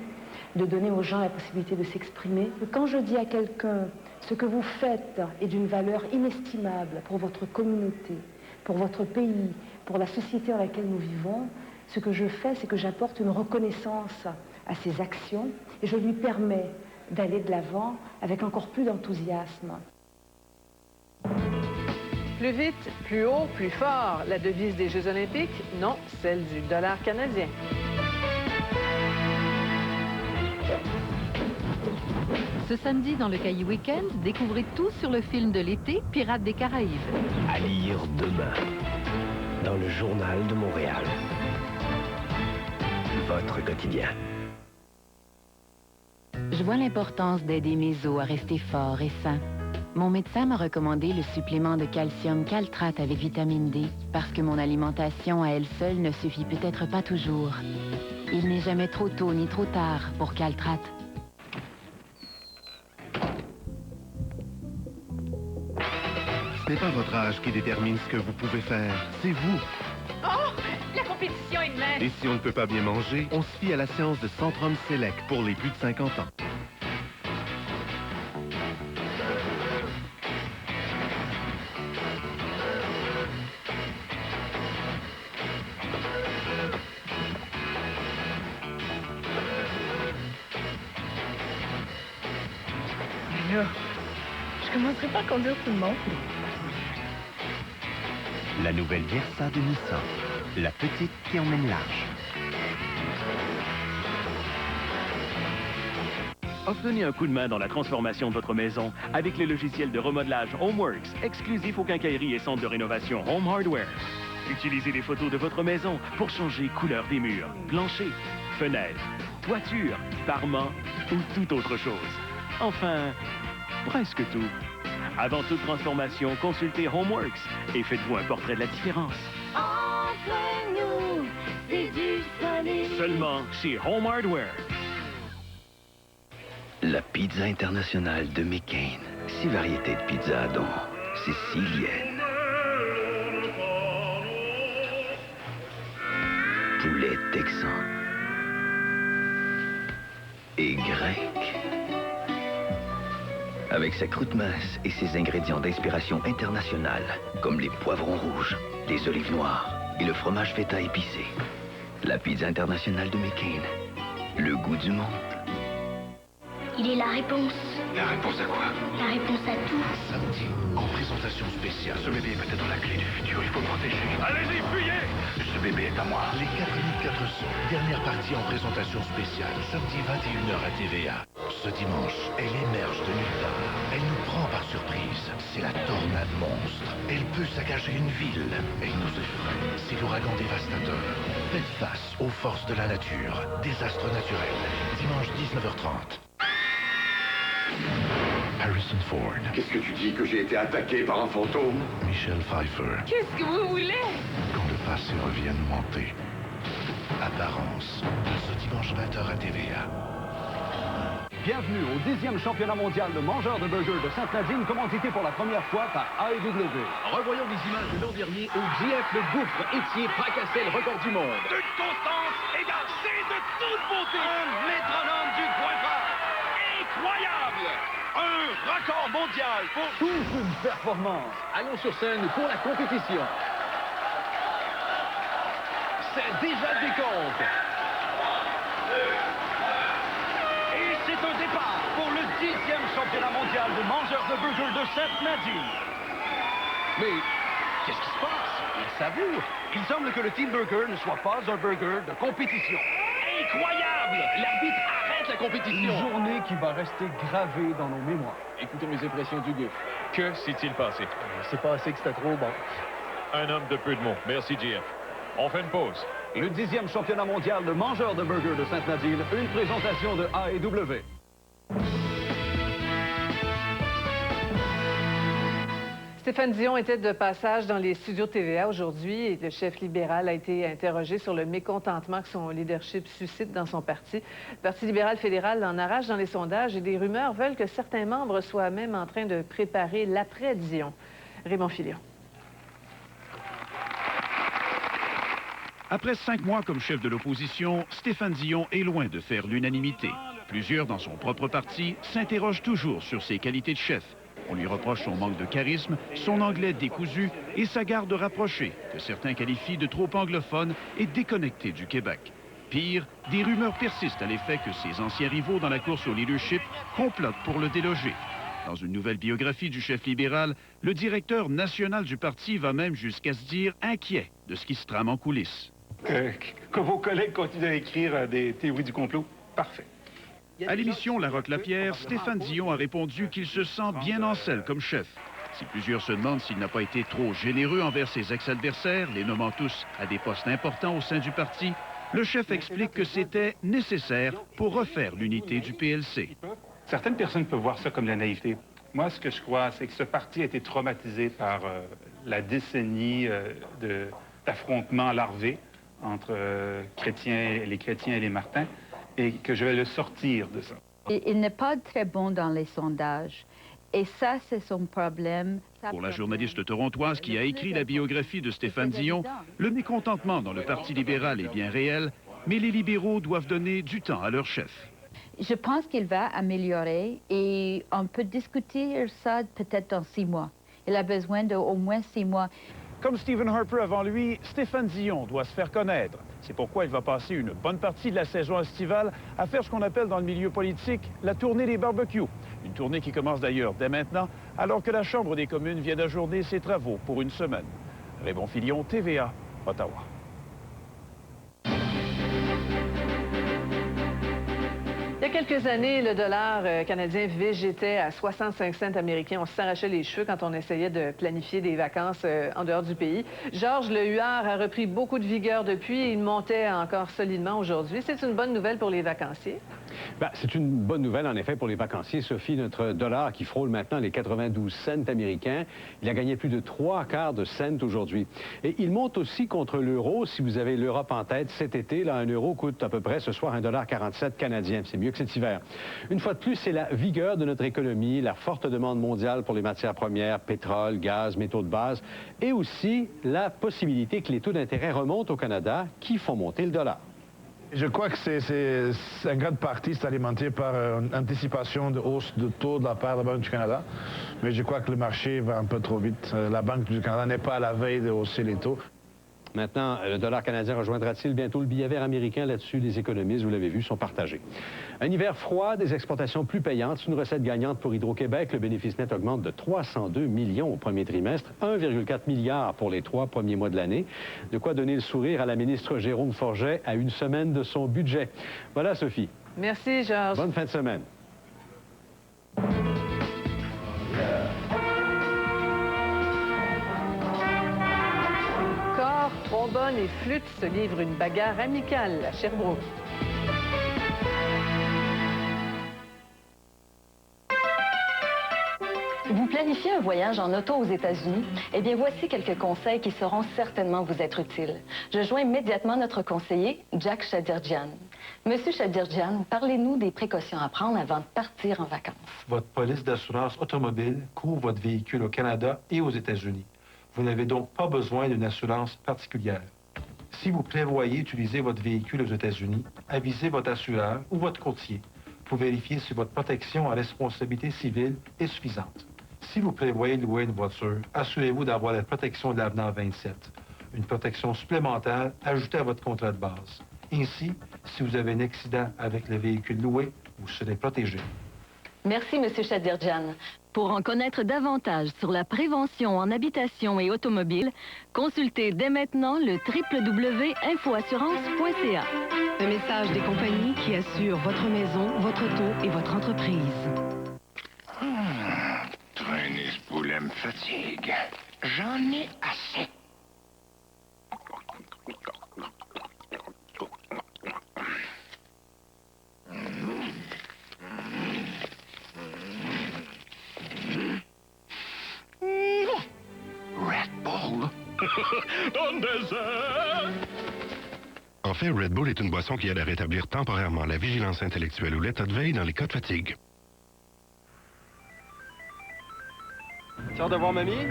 de donner aux gens la possibilité de s'exprimer. Quand je dis à quelqu'un ce que vous faites est d'une valeur inestimable pour votre communauté, pour votre pays, pour la société dans laquelle nous vivons, ce que je fais, c'est que j'apporte une reconnaissance à ses actions et je lui permets d'aller de l'avant avec encore plus d'enthousiasme. Plus vite, plus haut, plus fort. La devise des Jeux olympiques? Non, celle du dollar canadien. Ce samedi, dans le Cahier Week-end, découvrez tout sur le film de l'été, Pirates des Caraïbes. À lire demain, dans le Journal de Montréal. Votre quotidien. Je vois l'importance d'aider mes os à rester forts et sains. Mon médecin m'a recommandé le supplément de calcium Caltrate avec vitamine D parce que mon alimentation à elle seule ne suffit peut-être pas toujours. Il n'est jamais trop tôt ni trop tard pour Caltrate. Ce n'est pas votre âge qui détermine ce que vous pouvez faire, c'est vous. Oh! La compétition est mince! Et si on ne peut pas bien manger, on se fie à la séance de Centrum Select pour les plus de 50 ans. Mais là, je commencerai pas à conduire tout le monde. La nouvelle Versa de Nissan. La petite qui emmène large. Obtenez un coup de main dans la transformation de votre maison avec le logiciel de remodelage HomeWorks, exclusif aux quincailleries et centres de rénovation Home Hardware. Utilisez les photos de votre maison pour changer couleur des murs, plancher, fenêtres, toiture, parements ou toute autre chose. Enfin, presque tout. Avant toute transformation, consultez HomeWorks et faites-vous un portrait de la différence. Entre nous, c'est du soleil. Seulement chez Home Hardware. La pizza internationale de McCain. 6 variétés de pizza dont sicilienne, poulet texan et grec. Avec sa croûte mince et ses ingrédients d'inspiration internationale, comme les poivrons rouges, les olives noires et le fromage feta épicé. La pizza internationale de McCain. Le goût du monde. Il est la réponse. La réponse à quoi? La réponse à tout. Samedi, en présentation spéciale. Ce bébé est peut-être la clé du futur, il faut le protéger. Allez-y, fuyez! Ce bébé est à moi. Les 4400, dernière partie en présentation spéciale, samedi 21h à TVA. Ce dimanche, elle émerge de nulle part. Elle nous prend par surprise. C'est la tornade monstre. Elle peut saccager une ville. Elle nous effraie. C'est l'ouragan dévastateur. Faites face aux forces de la nature. Désastre naturel. Dimanche 19h30. Harrison Ford. Qu'est-ce que tu dis, que j'ai été attaqué par un fantôme? Michelle Pfeiffer. Qu'est-ce que vous voulez? Quand le passé revient nous hanter. Apparence. Ce dimanche 20h à TVA. Bienvenue au 10e championnat mondial de mangeurs de burgers de Sainte-Nadine, commandité pour la première fois par AEW. Revoyons les images de l'an dernier où JF le gouffre étier fracassait le record du monde. D'une constance égarcée de toute beauté. Un métronome du coiffeur. Incroyable! Un record mondial pour... Toute une performance. Allons sur scène pour la compétition. C'est déjà le décompte. Et c'est un départ pour le 10e championnat mondial de mangeurs de burgers de Sainte-Nadine. Mais qu'est-ce qui se passe? Il savoure. Il semble que le Team Burger ne soit pas un burger de compétition. Incroyable! L'arbitre arrête la compétition. Une journée qui va rester gravée dans nos mémoires. Écoutons les impressions du gouffre. Que s'est-il passé? C'est passé que c'était trop bon. Un homme de peu de mots. Merci, JF. On fait une pause. Le 10e championnat mondial de mangeurs de burgers de Sainte-Nadine, une présentation de AEW. Stéphane Dion était de passage dans les studios de TVA aujourd'hui et le chef libéral a été interrogé sur le mécontentement que son leadership suscite dans son parti. Le Parti libéral fédéral en arrache dans les sondages et des rumeurs veulent que certains membres soient même en train de préparer l'après-Dion. Raymond Filion. Après 5 mois comme chef de l'opposition, Stéphane Dion est loin de faire l'unanimité. Plusieurs dans son propre parti s'interrogent toujours sur ses qualités de chef. On lui reproche son manque de charisme, son anglais décousu et sa garde rapprochée, que certains qualifient de trop anglophone et déconnecté du Québec. Pire, des rumeurs persistent à l'effet que ses anciens rivaux dans la course au leadership complotent pour le déloger. Dans une nouvelle biographie du chef libéral, le directeur national du parti va même jusqu'à se dire inquiet de ce qui se trame en coulisses. Que vos collègues continuent à écrire des théories du complot, parfait. À l'émission La Roque-Lapierre, Stéphane Dion a répondu qu'il se sent bien en selle comme chef. Si plusieurs se demandent s'il n'a pas été trop généreux envers ses ex-adversaires, les nommant tous à des postes importants au sein du parti, le chef explique que c'était nécessaire pour refaire l'unité du PLC. Certaines personnes peuvent voir ça comme de la naïveté. Moi, ce que je crois, c'est que ce parti a été traumatisé par la décennie d'affrontements larvés entre les chrétiens et les martins, et que je vais le sortir de ça. Il n'est pas très bon dans les sondages. Et ça, c'est son problème. Pour la journaliste torontoise qui a écrit la biographie de Stéphane Dion, le mécontentement dans le Parti libéral est bien réel, mais les libéraux doivent donner du temps à leur chef. Je pense qu'il va améliorer et on peut discuter ça peut-être dans 6 mois. Il a besoin d'au moins 6 mois. Comme Stephen Harper avant lui, Stéphane Dion doit se faire connaître. C'est pourquoi il va passer une bonne partie de la saison estivale à faire ce qu'on appelle dans le milieu politique la tournée des barbecues. Une tournée qui commence d'ailleurs dès maintenant, alors que la Chambre des communes vient d'ajourner ses travaux pour une semaine. Raymond Filion, TVA, Ottawa. Il y a quelques années, le dollar canadien végétait à 65 cents américains. On s'arrachait les cheveux quand on essayait de planifier des vacances en dehors du pays. Georges Le Huard a repris beaucoup de vigueur depuis et il montait encore solidement aujourd'hui. C'est une bonne nouvelle pour les vacanciers? Bien, c'est une bonne nouvelle, en effet, pour les vacanciers. Sophie, notre dollar qui frôle maintenant les 92 cents américains, il a gagné plus de 3/4 de cents aujourd'hui. Et il monte aussi contre l'euro. Si vous avez l'Europe en tête, cet été, là, un euro coûte à peu près ce soir 1,47 canadien. C'est mieux que cet hiver. Une fois de plus, c'est la vigueur de notre économie, la forte demande mondiale pour les matières premières, pétrole, gaz, métaux de base, et aussi la possibilité que les taux d'intérêt remontent au Canada qui font monter le dollar. Je crois que c'est en grande partie c'est alimenté par une anticipation de hausse de taux de la part de la Banque du Canada. Mais je crois que le marché va un peu trop vite. La Banque du Canada n'est pas à la veille de hausser les taux. Maintenant, le dollar canadien rejoindra-t-il bientôt le billet vert américain? Là-dessus, les économistes, vous l'avez vu, sont partagés. Un hiver froid, des exportations plus payantes, c'est une recette gagnante pour Hydro-Québec. Le bénéfice net augmente de 302 millions au premier trimestre, 1,4 milliard pour les 3 premiers mois de l'année. De quoi donner le sourire à la ministre Jérôme Forget à une semaine de son budget. Voilà, Sophie. Merci, Georges. Bonne fin de semaine. Corps, trombone et flûte se livrent une bagarre amicale à Sherbrooke. Vous planifiez un voyage en auto aux États-Unis? Eh bien, voici quelques conseils qui sauront certainement vous être utiles. Je joins immédiatement notre conseiller, Jack Shadirjian. Monsieur Shadirjian, parlez-nous des précautions à prendre avant de partir en vacances. Votre police d'assurance automobile couvre votre véhicule au Canada et aux États-Unis. Vous n'avez donc pas besoin d'une assurance particulière. Si vous prévoyez utiliser votre véhicule aux États-Unis, avisez votre assureur ou votre courtier pour vérifier si votre protection en responsabilité civile est suffisante. Si vous prévoyez louer une voiture, assurez-vous d'avoir la protection de l'avenant 27, une protection supplémentaire ajoutée à votre contrat de base. Ainsi, si vous avez un accident avec le véhicule loué, vous serez protégé. Merci, Monsieur Shadirjian. Pour en connaître davantage sur la prévention en habitation et automobile, consultez dès maintenant le www.infoassurance.ca. Un message des compagnies qui assurent votre maison, votre auto et votre entreprise. Traîner ce poulet me fatigue. J'en ai assez. Red Bull. Un dessert. En fait, Red Bull est une boisson qui aide à rétablir temporairement la vigilance intellectuelle ou l'état de veille dans les cas de fatigue. Tu as hâte de voir mamie?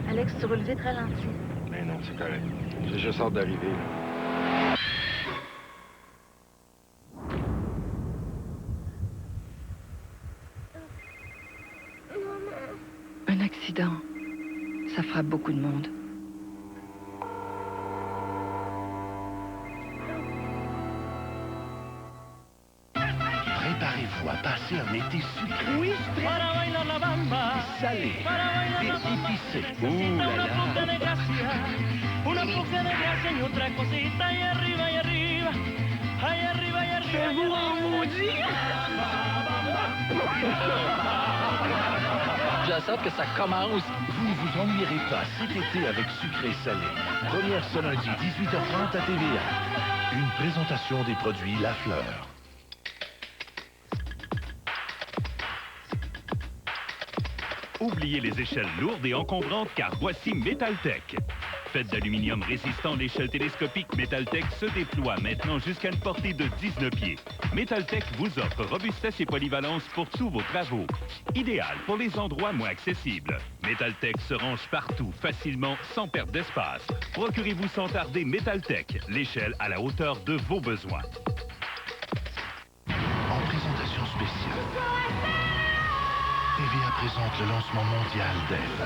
Alex, tu roules vite ralenti. Mais non, c'est correct. J'ai juste hâte d'arriver. Un accident, ça frappe beaucoup de monde. Préparez-vous à passer un été sucré, salé et épicé. Ouh là là! C'est maudit! J'ai hâte que ça commence. Vous ne vous ennuierez pas cet été avec Sucré Salé. Première ce lundi, 18h30 à TVA. Une présentation des produits La Fleur. Oubliez les échelles lourdes et encombrantes car voici Metaltech. Faite d'aluminium résistant, l'échelle télescopique Metaltech se déploie maintenant jusqu'à une portée de 19 pieds. Metaltech vous offre robustesse et polyvalence pour tous vos travaux. Idéal pour les endroits moins accessibles. Metaltech se range partout, facilement, sans perte d'espace. Procurez-vous sans tarder Metaltech, l'échelle à la hauteur de vos besoins. En présentation spéciale, TVA présente le lancement mondial d'Elle.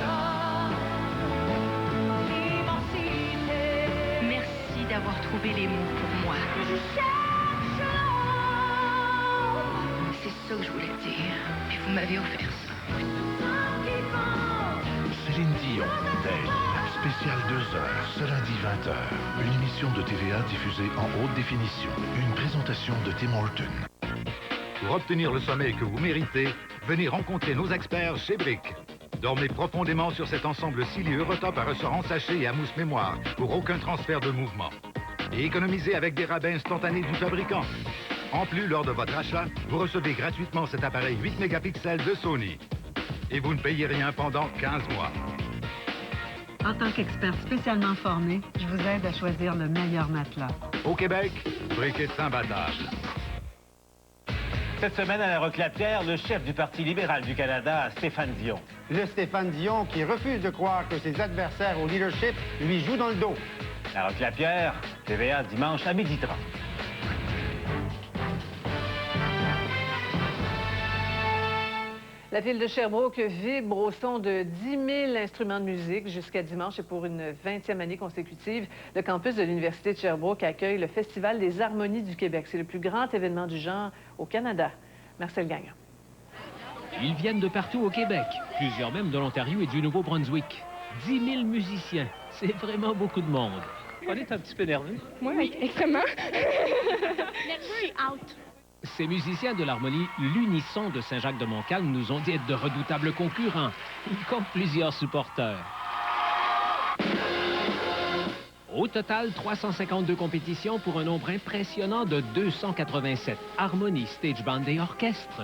Merci d'avoir trouvé les mots pour moi. C'est ça que je voulais dire. Puis vous m'avez offert ça. Céline Dion, d'Elle. Spécial 2 heures, ce lundi 20h. Une émission de TVA diffusée en haute définition. Une présentation de Tim Horton. Pour obtenir le sommeil que vous méritez, venez rencontrer nos experts chez Brick. Dormez profondément sur cet ensemble Silly Eurotop à ressort en sachet et à mousse mémoire pour aucun transfert de mouvement. Et économisez avec des rabais instantanés du fabricant. En plus, lors de votre achat, vous recevez gratuitement cet appareil 8 mégapixels de Sony. Et vous ne payez rien pendant 15 mois. En tant qu'expert spécialement formé, je vous aide à choisir le meilleur matelas. Au Québec, Brick est imbattable. Cette semaine, à la Roque-Lapierre, le chef du Parti libéral du Canada, Stéphane Dion. Le Stéphane Dion qui refuse de croire que ses adversaires au leadership lui jouent dans le dos. La Roque-Lapierre, TVA dimanche à 12h30. La ville de Sherbrooke vibre au son de 10 000 instruments de musique jusqu'à dimanche et pour une 20e année consécutive. Le campus de l'Université de Sherbrooke accueille le Festival des harmonies du Québec. C'est le plus grand événement du genre au Canada. Marcel Gagnon. Ils viennent de partout au Québec, plusieurs même de l'Ontario et du Nouveau-Brunswick. 10 000 musiciens, c'est vraiment beaucoup de monde. On est un petit peu nerveux. Oui, extrêmement. Merci, out. Ces musiciens de l'harmonie l'Unisson de Saint-Jacques-de-Montcalm nous ont dit être de redoutables concurrents. Ils comptent plusieurs supporters. Au total, 352 compétitions pour un nombre impressionnant de 287 harmonies, stage band et orchestres.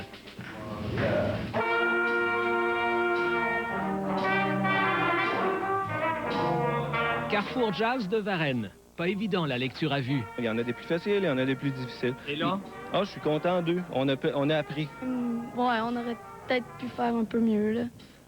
Carrefour Jazz de Varennes. Pas évident, la lecture à vue. Il y en a des plus faciles, il y en a des plus difficiles. Et là? Ah, je suis content d'eux. On a appris. Ouais, on aurait peut-être pu faire un peu mieux, là.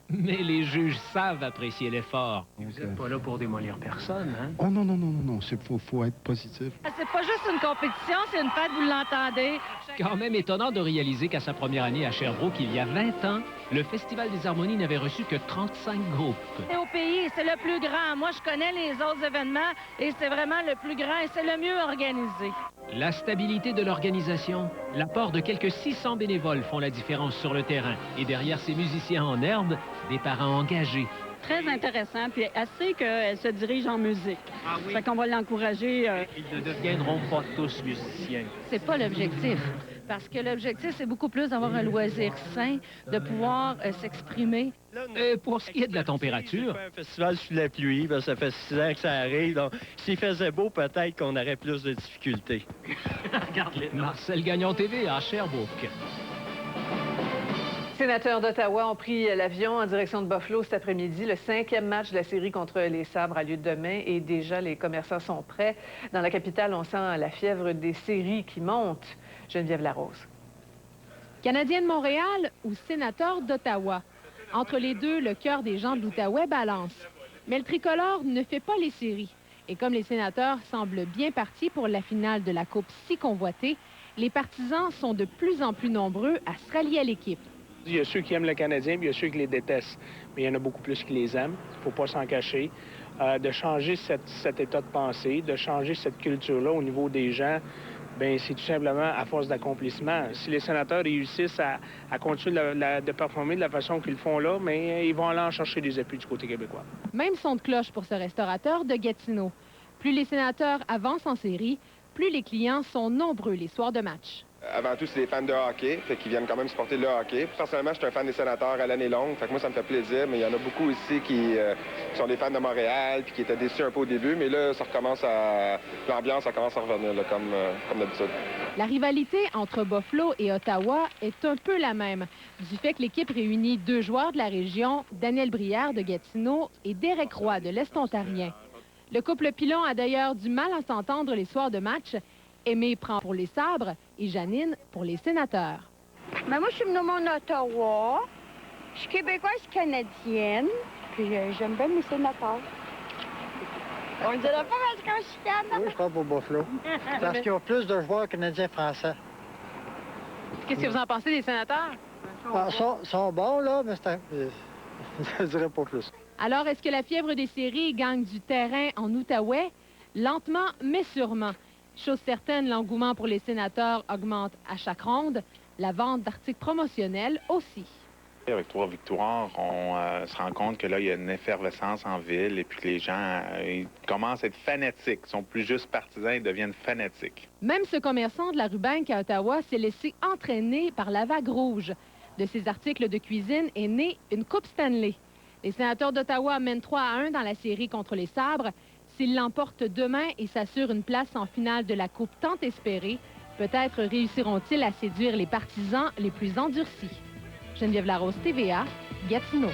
Mais les juges savent apprécier l'effort. Vous n'êtes pas là pour démolir personne, hein? Oh non, faut être positif. C'est pas juste une compétition, c'est une fête, vous l'entendez. Quand même étonnant de réaliser qu'à sa première année à Sherbrooke, il y a 20 ans, le Festival des harmonies n'avait reçu que 35 groupes. Et au pays, c'est le plus grand. Moi, je connais les autres événements et c'est vraiment le plus grand et c'est le mieux organisé. La stabilité de l'organisation, l'apport de quelques 600 bénévoles font la différence sur le terrain. Et derrière ces musiciens en herbe, des parents engagés. Très intéressant, puis assez qu'elle se dirige en musique. Ah oui? Fait qu'on va l'encourager. Ils ne deviendront pas tous musiciens. C'est pas l'objectif. Parce que l'objectif, c'est beaucoup plus d'avoir un loisir sain, de pouvoir s'exprimer. Pour ce qui est de la température... Un festival sous la pluie, ben, ça fait 6 ans que ça arrive. Donc, s'il faisait beau, peut-être qu'on aurait plus de difficultés. Regarde-les. Marcel Gagnon TV à Sherbrooke. Les sénateurs d'Ottawa ont pris l'avion en direction de Buffalo cet après-midi. Le 5e match de la série contre les Sabres a lieu demain et déjà les commerçants sont prêts. Dans la capitale, on sent la fièvre des séries qui monte. Geneviève Larose. Canadien de Montréal ou sénateur d'Ottawa? Entre les deux, le cœur des gens de l'Outaouais balance. Mais le tricolore ne fait pas les séries. Et comme les sénateurs semblent bien partis pour la finale de la Coupe si convoitée, les partisans sont de plus en plus nombreux à se rallier à l'équipe. Il y a ceux qui aiment le Canadien, puis il y a ceux qui les détestent. Mais il y en a beaucoup plus qui les aiment. Il ne faut pas s'en cacher. De changer cet état de pensée, de changer cette culture-là au niveau des gens, bien, c'est tout simplement à force d'accomplissement. Si les sénateurs réussissent à continuer de performer de la façon qu'ils font là, bien, ils vont aller en chercher des appuis du côté québécois. Même son de cloche pour ce restaurateur de Gatineau. Plus les sénateurs avancent en série, plus les clients sont nombreux les soirs de match. Avant tout, c'est des fans de hockey, fait qu'ils viennent quand même supporter le hockey. Personnellement, je suis un fan des sénateurs à l'année longue, fait que moi, ça me fait plaisir, mais il y en a beaucoup ici qui sont des fans de Montréal puis qui étaient déçus un peu au début, mais là, l'ambiance, ça commence à revenir, là, comme d'habitude. La rivalité entre Buffalo et Ottawa est un peu la même, du fait que l'équipe réunit deux joueurs de la région, Daniel Brière de Gatineau et Derek Roy de l'Est ontarien. Le couple Pilon a d'ailleurs du mal à s'entendre les soirs de match. Aimé prend pour les Sabres et Janine pour les sénateurs. Ben moi, je suis venue en Ottawa. Je suis québécoise canadienne. Puis j'aime bien mes sénateurs. On dirait pas parce qu'on chicane. Oui, je crois pour Buffalo. Parce qu'ils ont plus de joueurs canadiens-français. Qu'est-ce que vous en pensez des sénateurs? Ils sont bons, là, mais je dirais pas plus. Alors, est-ce que la fièvre des séries gagne du terrain en Outaouais? Lentement, mais sûrement. Chose certaine, l'engouement pour les sénateurs augmente à chaque ronde. La vente d'articles promotionnels aussi. Avec 3 victoires, on se rend compte que là, il y a une effervescence en ville et puis que les gens ils commencent à être fanatiques. Ils sont plus juste partisans, ils deviennent fanatiques. Même ce commerçant de la rue Banque à Ottawa s'est laissé entraîner par la vague rouge. De ces articles de cuisine est née une Coupe Stanley. Les sénateurs d'Ottawa mènent 3-1 dans la série contre les Sabres. S'ils l'emportent demain et s'assurent une place en finale de la Coupe tant espérée, peut-être réussiront-ils à séduire les partisans les plus endurcis. Geneviève Larose, TVA, Gatineau.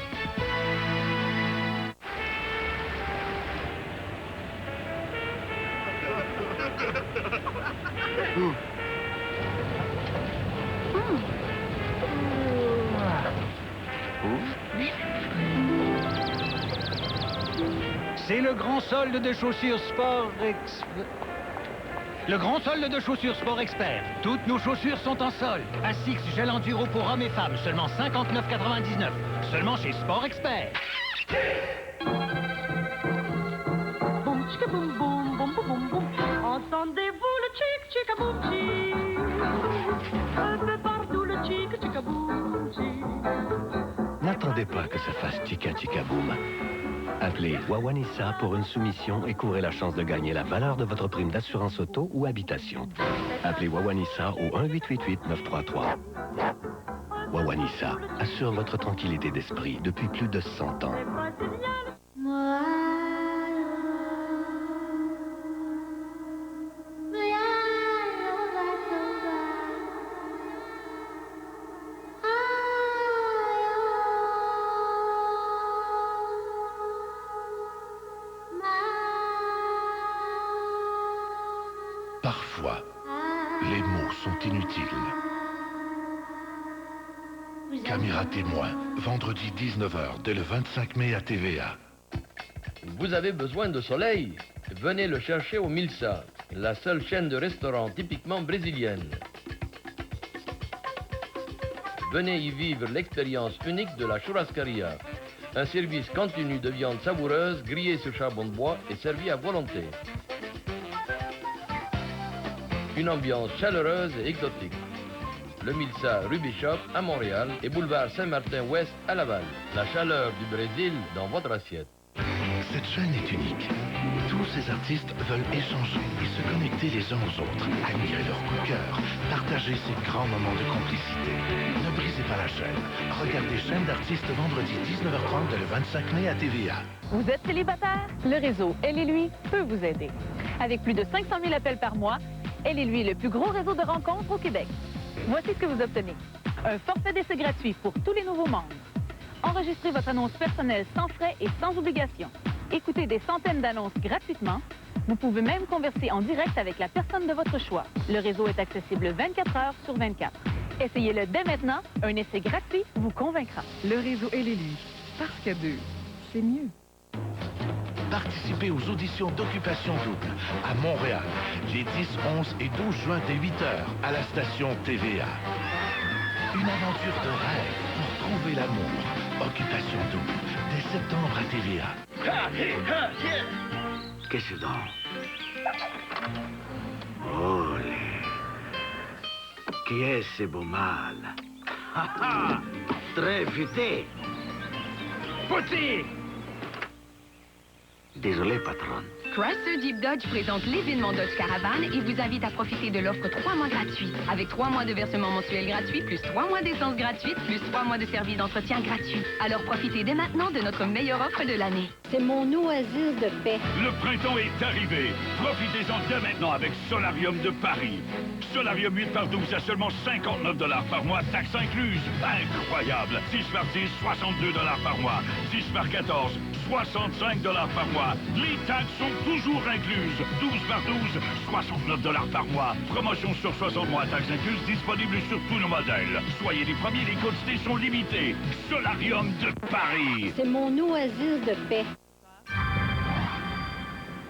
C'est le grand solde de chaussures sport Le grand solde de chaussures Sport Expert. Toutes nos chaussures sont en solde. Asics gel enduro pour hommes et femmes, seulement 59,99. Seulement chez Sport Expert. Boum, tchika boum, boum, boum, boum, boum, boum. Entendez-vous le tchic, tchika boum, tchic. Un peu partout le tchic, tchika boum, tchic. N'attendez pas que ça fasse chica chica boum. Appelez Wawanissa pour une soumission et courez la chance de gagner la valeur de votre prime d'assurance auto ou habitation. Appelez Wawanissa au 1-888-933. Wawanissa assure votre tranquillité d'esprit depuis plus de 100 ans. Parfois, les mots sont inutiles. Caméra témoin, vendredi 19h dès le 25 mai à TVA. Vous avez besoin de soleil? Venez le chercher au Milsa, la seule chaîne de restaurants typiquement brésilienne. Venez y vivre l'expérience unique de la churrascaria, un service continu de viande savoureuse grillée sur charbon de bois et servie à volonté. Une ambiance chaleureuse et exotique. Le Milsa rue Bishop à Montréal et boulevard Saint-Martin-Ouest à Laval. La chaleur du Brésil dans votre assiette. Cette chaîne est unique. Tous ces artistes veulent échanger et se connecter les uns aux autres, admirer leur coup de cœur, partager ces grands moments de complicité. Ne brisez pas la chaîne. Regardez Chaîne d'artistes vendredi 19h30 dès le 25 mai à TVA. Vous êtes célibataire? Le réseau Elle et lui peut vous aider. Avec plus de 500 000 appels par mois, Elle et lui, le plus gros réseau de rencontres au Québec. Voici ce que vous obtenez. Un forfait d'essai gratuit pour tous les nouveaux membres. Enregistrez votre annonce personnelle sans frais et sans obligation. Écoutez des centaines d'annonces gratuitement. Vous pouvez même converser en direct avec la personne de votre choix. Le réseau est accessible 24 heures sur 24. Essayez-le dès maintenant. Un essai gratuit vous convaincra. Le réseau Elle et lui. Parce qu'à deux, c'est mieux. Participez aux auditions d'Occupation Double à Montréal, les 10, 11 et 12 juin dès 8h à la station TVA. Une aventure de rêve pour trouver l'amour. Occupation Double, dès septembre à TVA. Qu'est-ce donc? Olé. Qui est ce beau mâle? Très futé. Petit! Désolé, patronne. Chrysler Jeep Dodge présente l'événement Dodge Caravane et vous invite à profiter de l'offre 3 mois gratuits. Avec 3 mois de versement mensuel gratuit, plus 3 mois d'essence gratuite, plus 3 mois de service d'entretien gratuit. Alors profitez dès maintenant de notre meilleure offre de l'année. C'est mon oasis de paix. Le printemps est arrivé. Profitez-en dès maintenant avec Solarium de Paris. Solarium 8 par 12 à seulement 59 $ par mois, taxes incluses. Incroyable. 6 par 10, 62 $ par mois. 6 par 14, 65 $ par mois. Les taxes sont toujours incluses. 12 par 12, 69 $ par mois. Promotion sur 60 mois, taxes incluses, disponible sur tous nos modèles. Soyez les premiers, les quantités sont limitées. Solarium de Paris. C'est mon oasis de paix.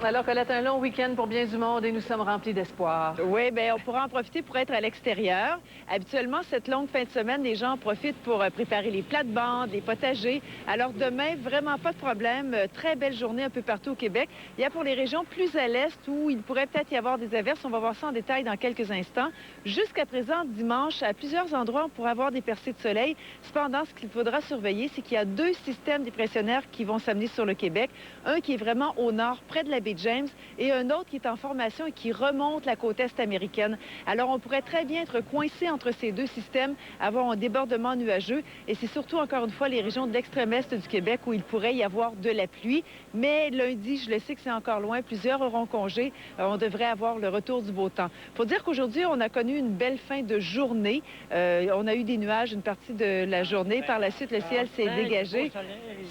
Alors, Colette, un long week-end pour bien du monde et nous sommes remplis d'espoir. Oui, bien, on pourra en profiter pour être à l'extérieur. Habituellement, cette longue fin de semaine, les gens en profitent pour préparer les plates-bandes, les potagers. Alors, demain, vraiment pas de problème. Très belle journée un peu partout au Québec. Il y a pour les régions plus à l'est où il pourrait peut-être y avoir des averses. On va voir ça en détail dans quelques instants. Jusqu'à présent, dimanche, à plusieurs endroits, on pourra avoir des percées de soleil. Cependant, ce qu'il faudra surveiller, c'est qu'il y a 2 systèmes dépressionnaires qui vont s'amener sur le Québec. Un qui est vraiment au nord, près de la baie de James, et un autre qui est en formation et qui remonte la côte est américaine. Alors, on pourrait très bien être coincé entre ces 2 systèmes, avoir un débordement nuageux, et c'est surtout, encore une fois, les régions de l'extrême-est du Québec où il pourrait y avoir de la pluie. Mais lundi, je le sais que c'est encore loin, plusieurs auront congé, on devrait avoir le retour du beau temps. Il faut dire qu'aujourd'hui, on a connu une belle fin de journée. On a eu des nuages une partie de la journée. Par la suite, le ciel s'est dégagé.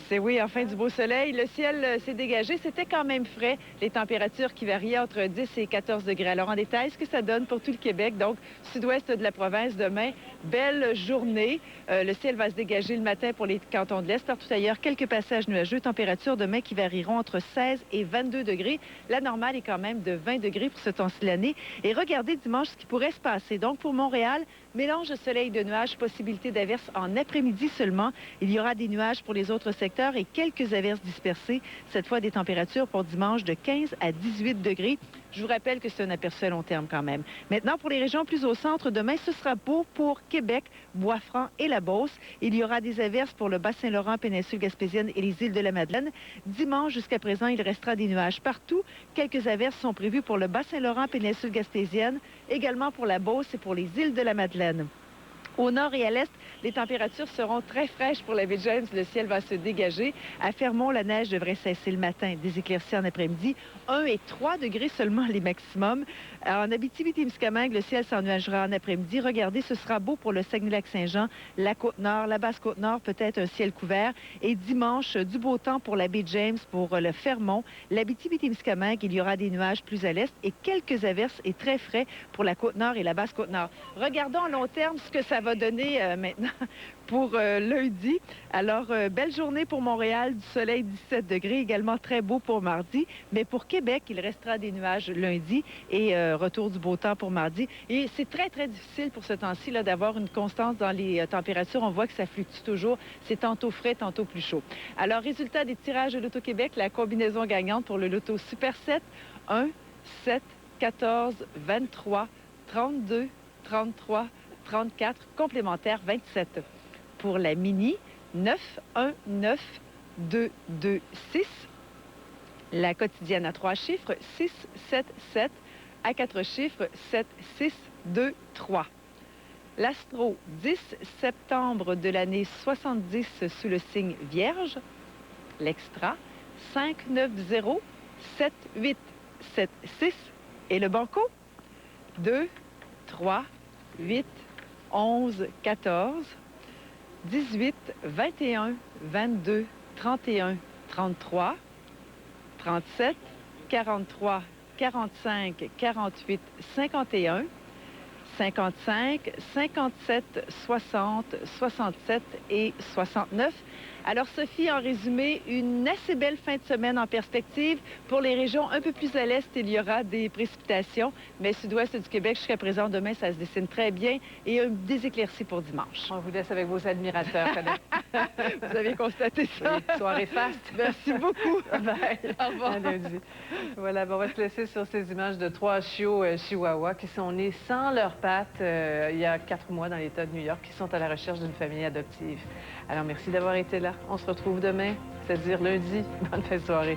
C'est oui, enfin du beau soleil. Le ciel s'est dégagé. C'était quand même frais. les températures qui varient entre 10 et 14 degrés. Alors, en détail, ce que ça donne pour tout le Québec, donc sud-ouest de la province, demain, belle journée. Le ciel va se dégager le matin pour les cantons de l'Est. Partout ailleurs, quelques passages nuageux. Températures demain qui varieront entre 16 et 22 degrés. La normale est quand même de 20 degrés pour ce temps-ci de l'année. Et regardez dimanche ce qui pourrait se passer. Donc, pour Montréal, mélange de soleil et de nuages, possibilité d'averses en après-midi seulement. Il y aura des nuages pour les autres secteurs et quelques averses dispersées. Cette fois, des températures pour dimanche de 15 à 18 degrés. Je vous rappelle que c'est un aperçu à long terme quand même. Maintenant, pour les régions plus au centre, demain, ce sera beau pour Québec, Bois-Franc et la Beauce. Il y aura des averses pour le Bas-Saint-Laurent, péninsule gaspésienne et les îles de la Madeleine. Dimanche, jusqu'à présent, il restera des nuages partout. Quelques averses sont prévues pour le Bas-Saint-Laurent, péninsule gaspésienne, également pour la Beauce et pour les îles de la Madeleine. Au nord et à l'est, les températures seront très fraîches pour la baie James. Le ciel va se dégager. À Fermont, la neige devrait cesser le matin. Des éclaircies en après-midi. 1 et 3 degrés seulement les maximums. En Abitibi-Témiscamingue, le ciel s'ennuagera en après-midi. Regardez, ce sera beau pour le Saguenay-Lac-Saint-Jean, la Côte-Nord, la Basse-Côte-Nord, peut-être un ciel couvert. Et dimanche, du beau temps pour la baie James, pour le Fermont. L'Abitibi-Témiscamingue, il y aura des nuages plus à l'est et quelques averses et très frais pour la Côte-Nord et la Basse-Côte-Nord. Regardons à long terme ce que ça va donner maintenant pour lundi. Alors, belle journée pour Montréal, du soleil 17 degrés, également très beau pour mardi. Mais pour Québec, il restera des nuages lundi et retour du beau temps pour mardi. Et c'est très, très difficile pour ce temps-ci d'avoir une constance dans les températures. On voit que ça fluctue toujours. C'est tantôt frais, tantôt plus chaud. Alors, résultat des tirages de Loto-Québec, la combinaison gagnante pour le Loto Super 7, 1, 7, 14, 23, 32, 33, 34, complémentaire 27. Pour la mini, 9, 1, 9, 2, 2, 6. La quotidienne à 3 chiffres, 6, 7, 7. À 4 chiffres, 7, 6, 2, 3. L'astro, 10 septembre de l'année 70 sous le signe Vierge. L'extra, 5, 9, 0, 7, 8, 7, 6. Et le banco, 2, 3, 8, 11, 14, 18, 21, 22, 31, 33, 37, 43, 45, 48, 51, 55, 57, 60, 67 et 69. Alors, Sophie, en résumé, une assez belle fin de semaine en perspective. Pour les régions un peu plus à l'est, il y aura des précipitations, mais sud-ouest du Québec, jusqu'à présent, demain, ça se dessine très bien et des éclaircies pour dimanche. On vous laisse avec vos admirateurs. Vous avez constaté ça. Oui, soirée faste. Merci beaucoup. Bye. Au revoir. À lundi. Voilà, on va se laisser sur ces images de 3 chiots chihuahuas qui sont nés sans leurs pattes il y a 4 mois dans l'État de New York, qui sont à la recherche d'une famille adoptive. Alors, merci d'avoir été là. On se retrouve demain, c'est-à-dire lundi. Bonne fin de soirée.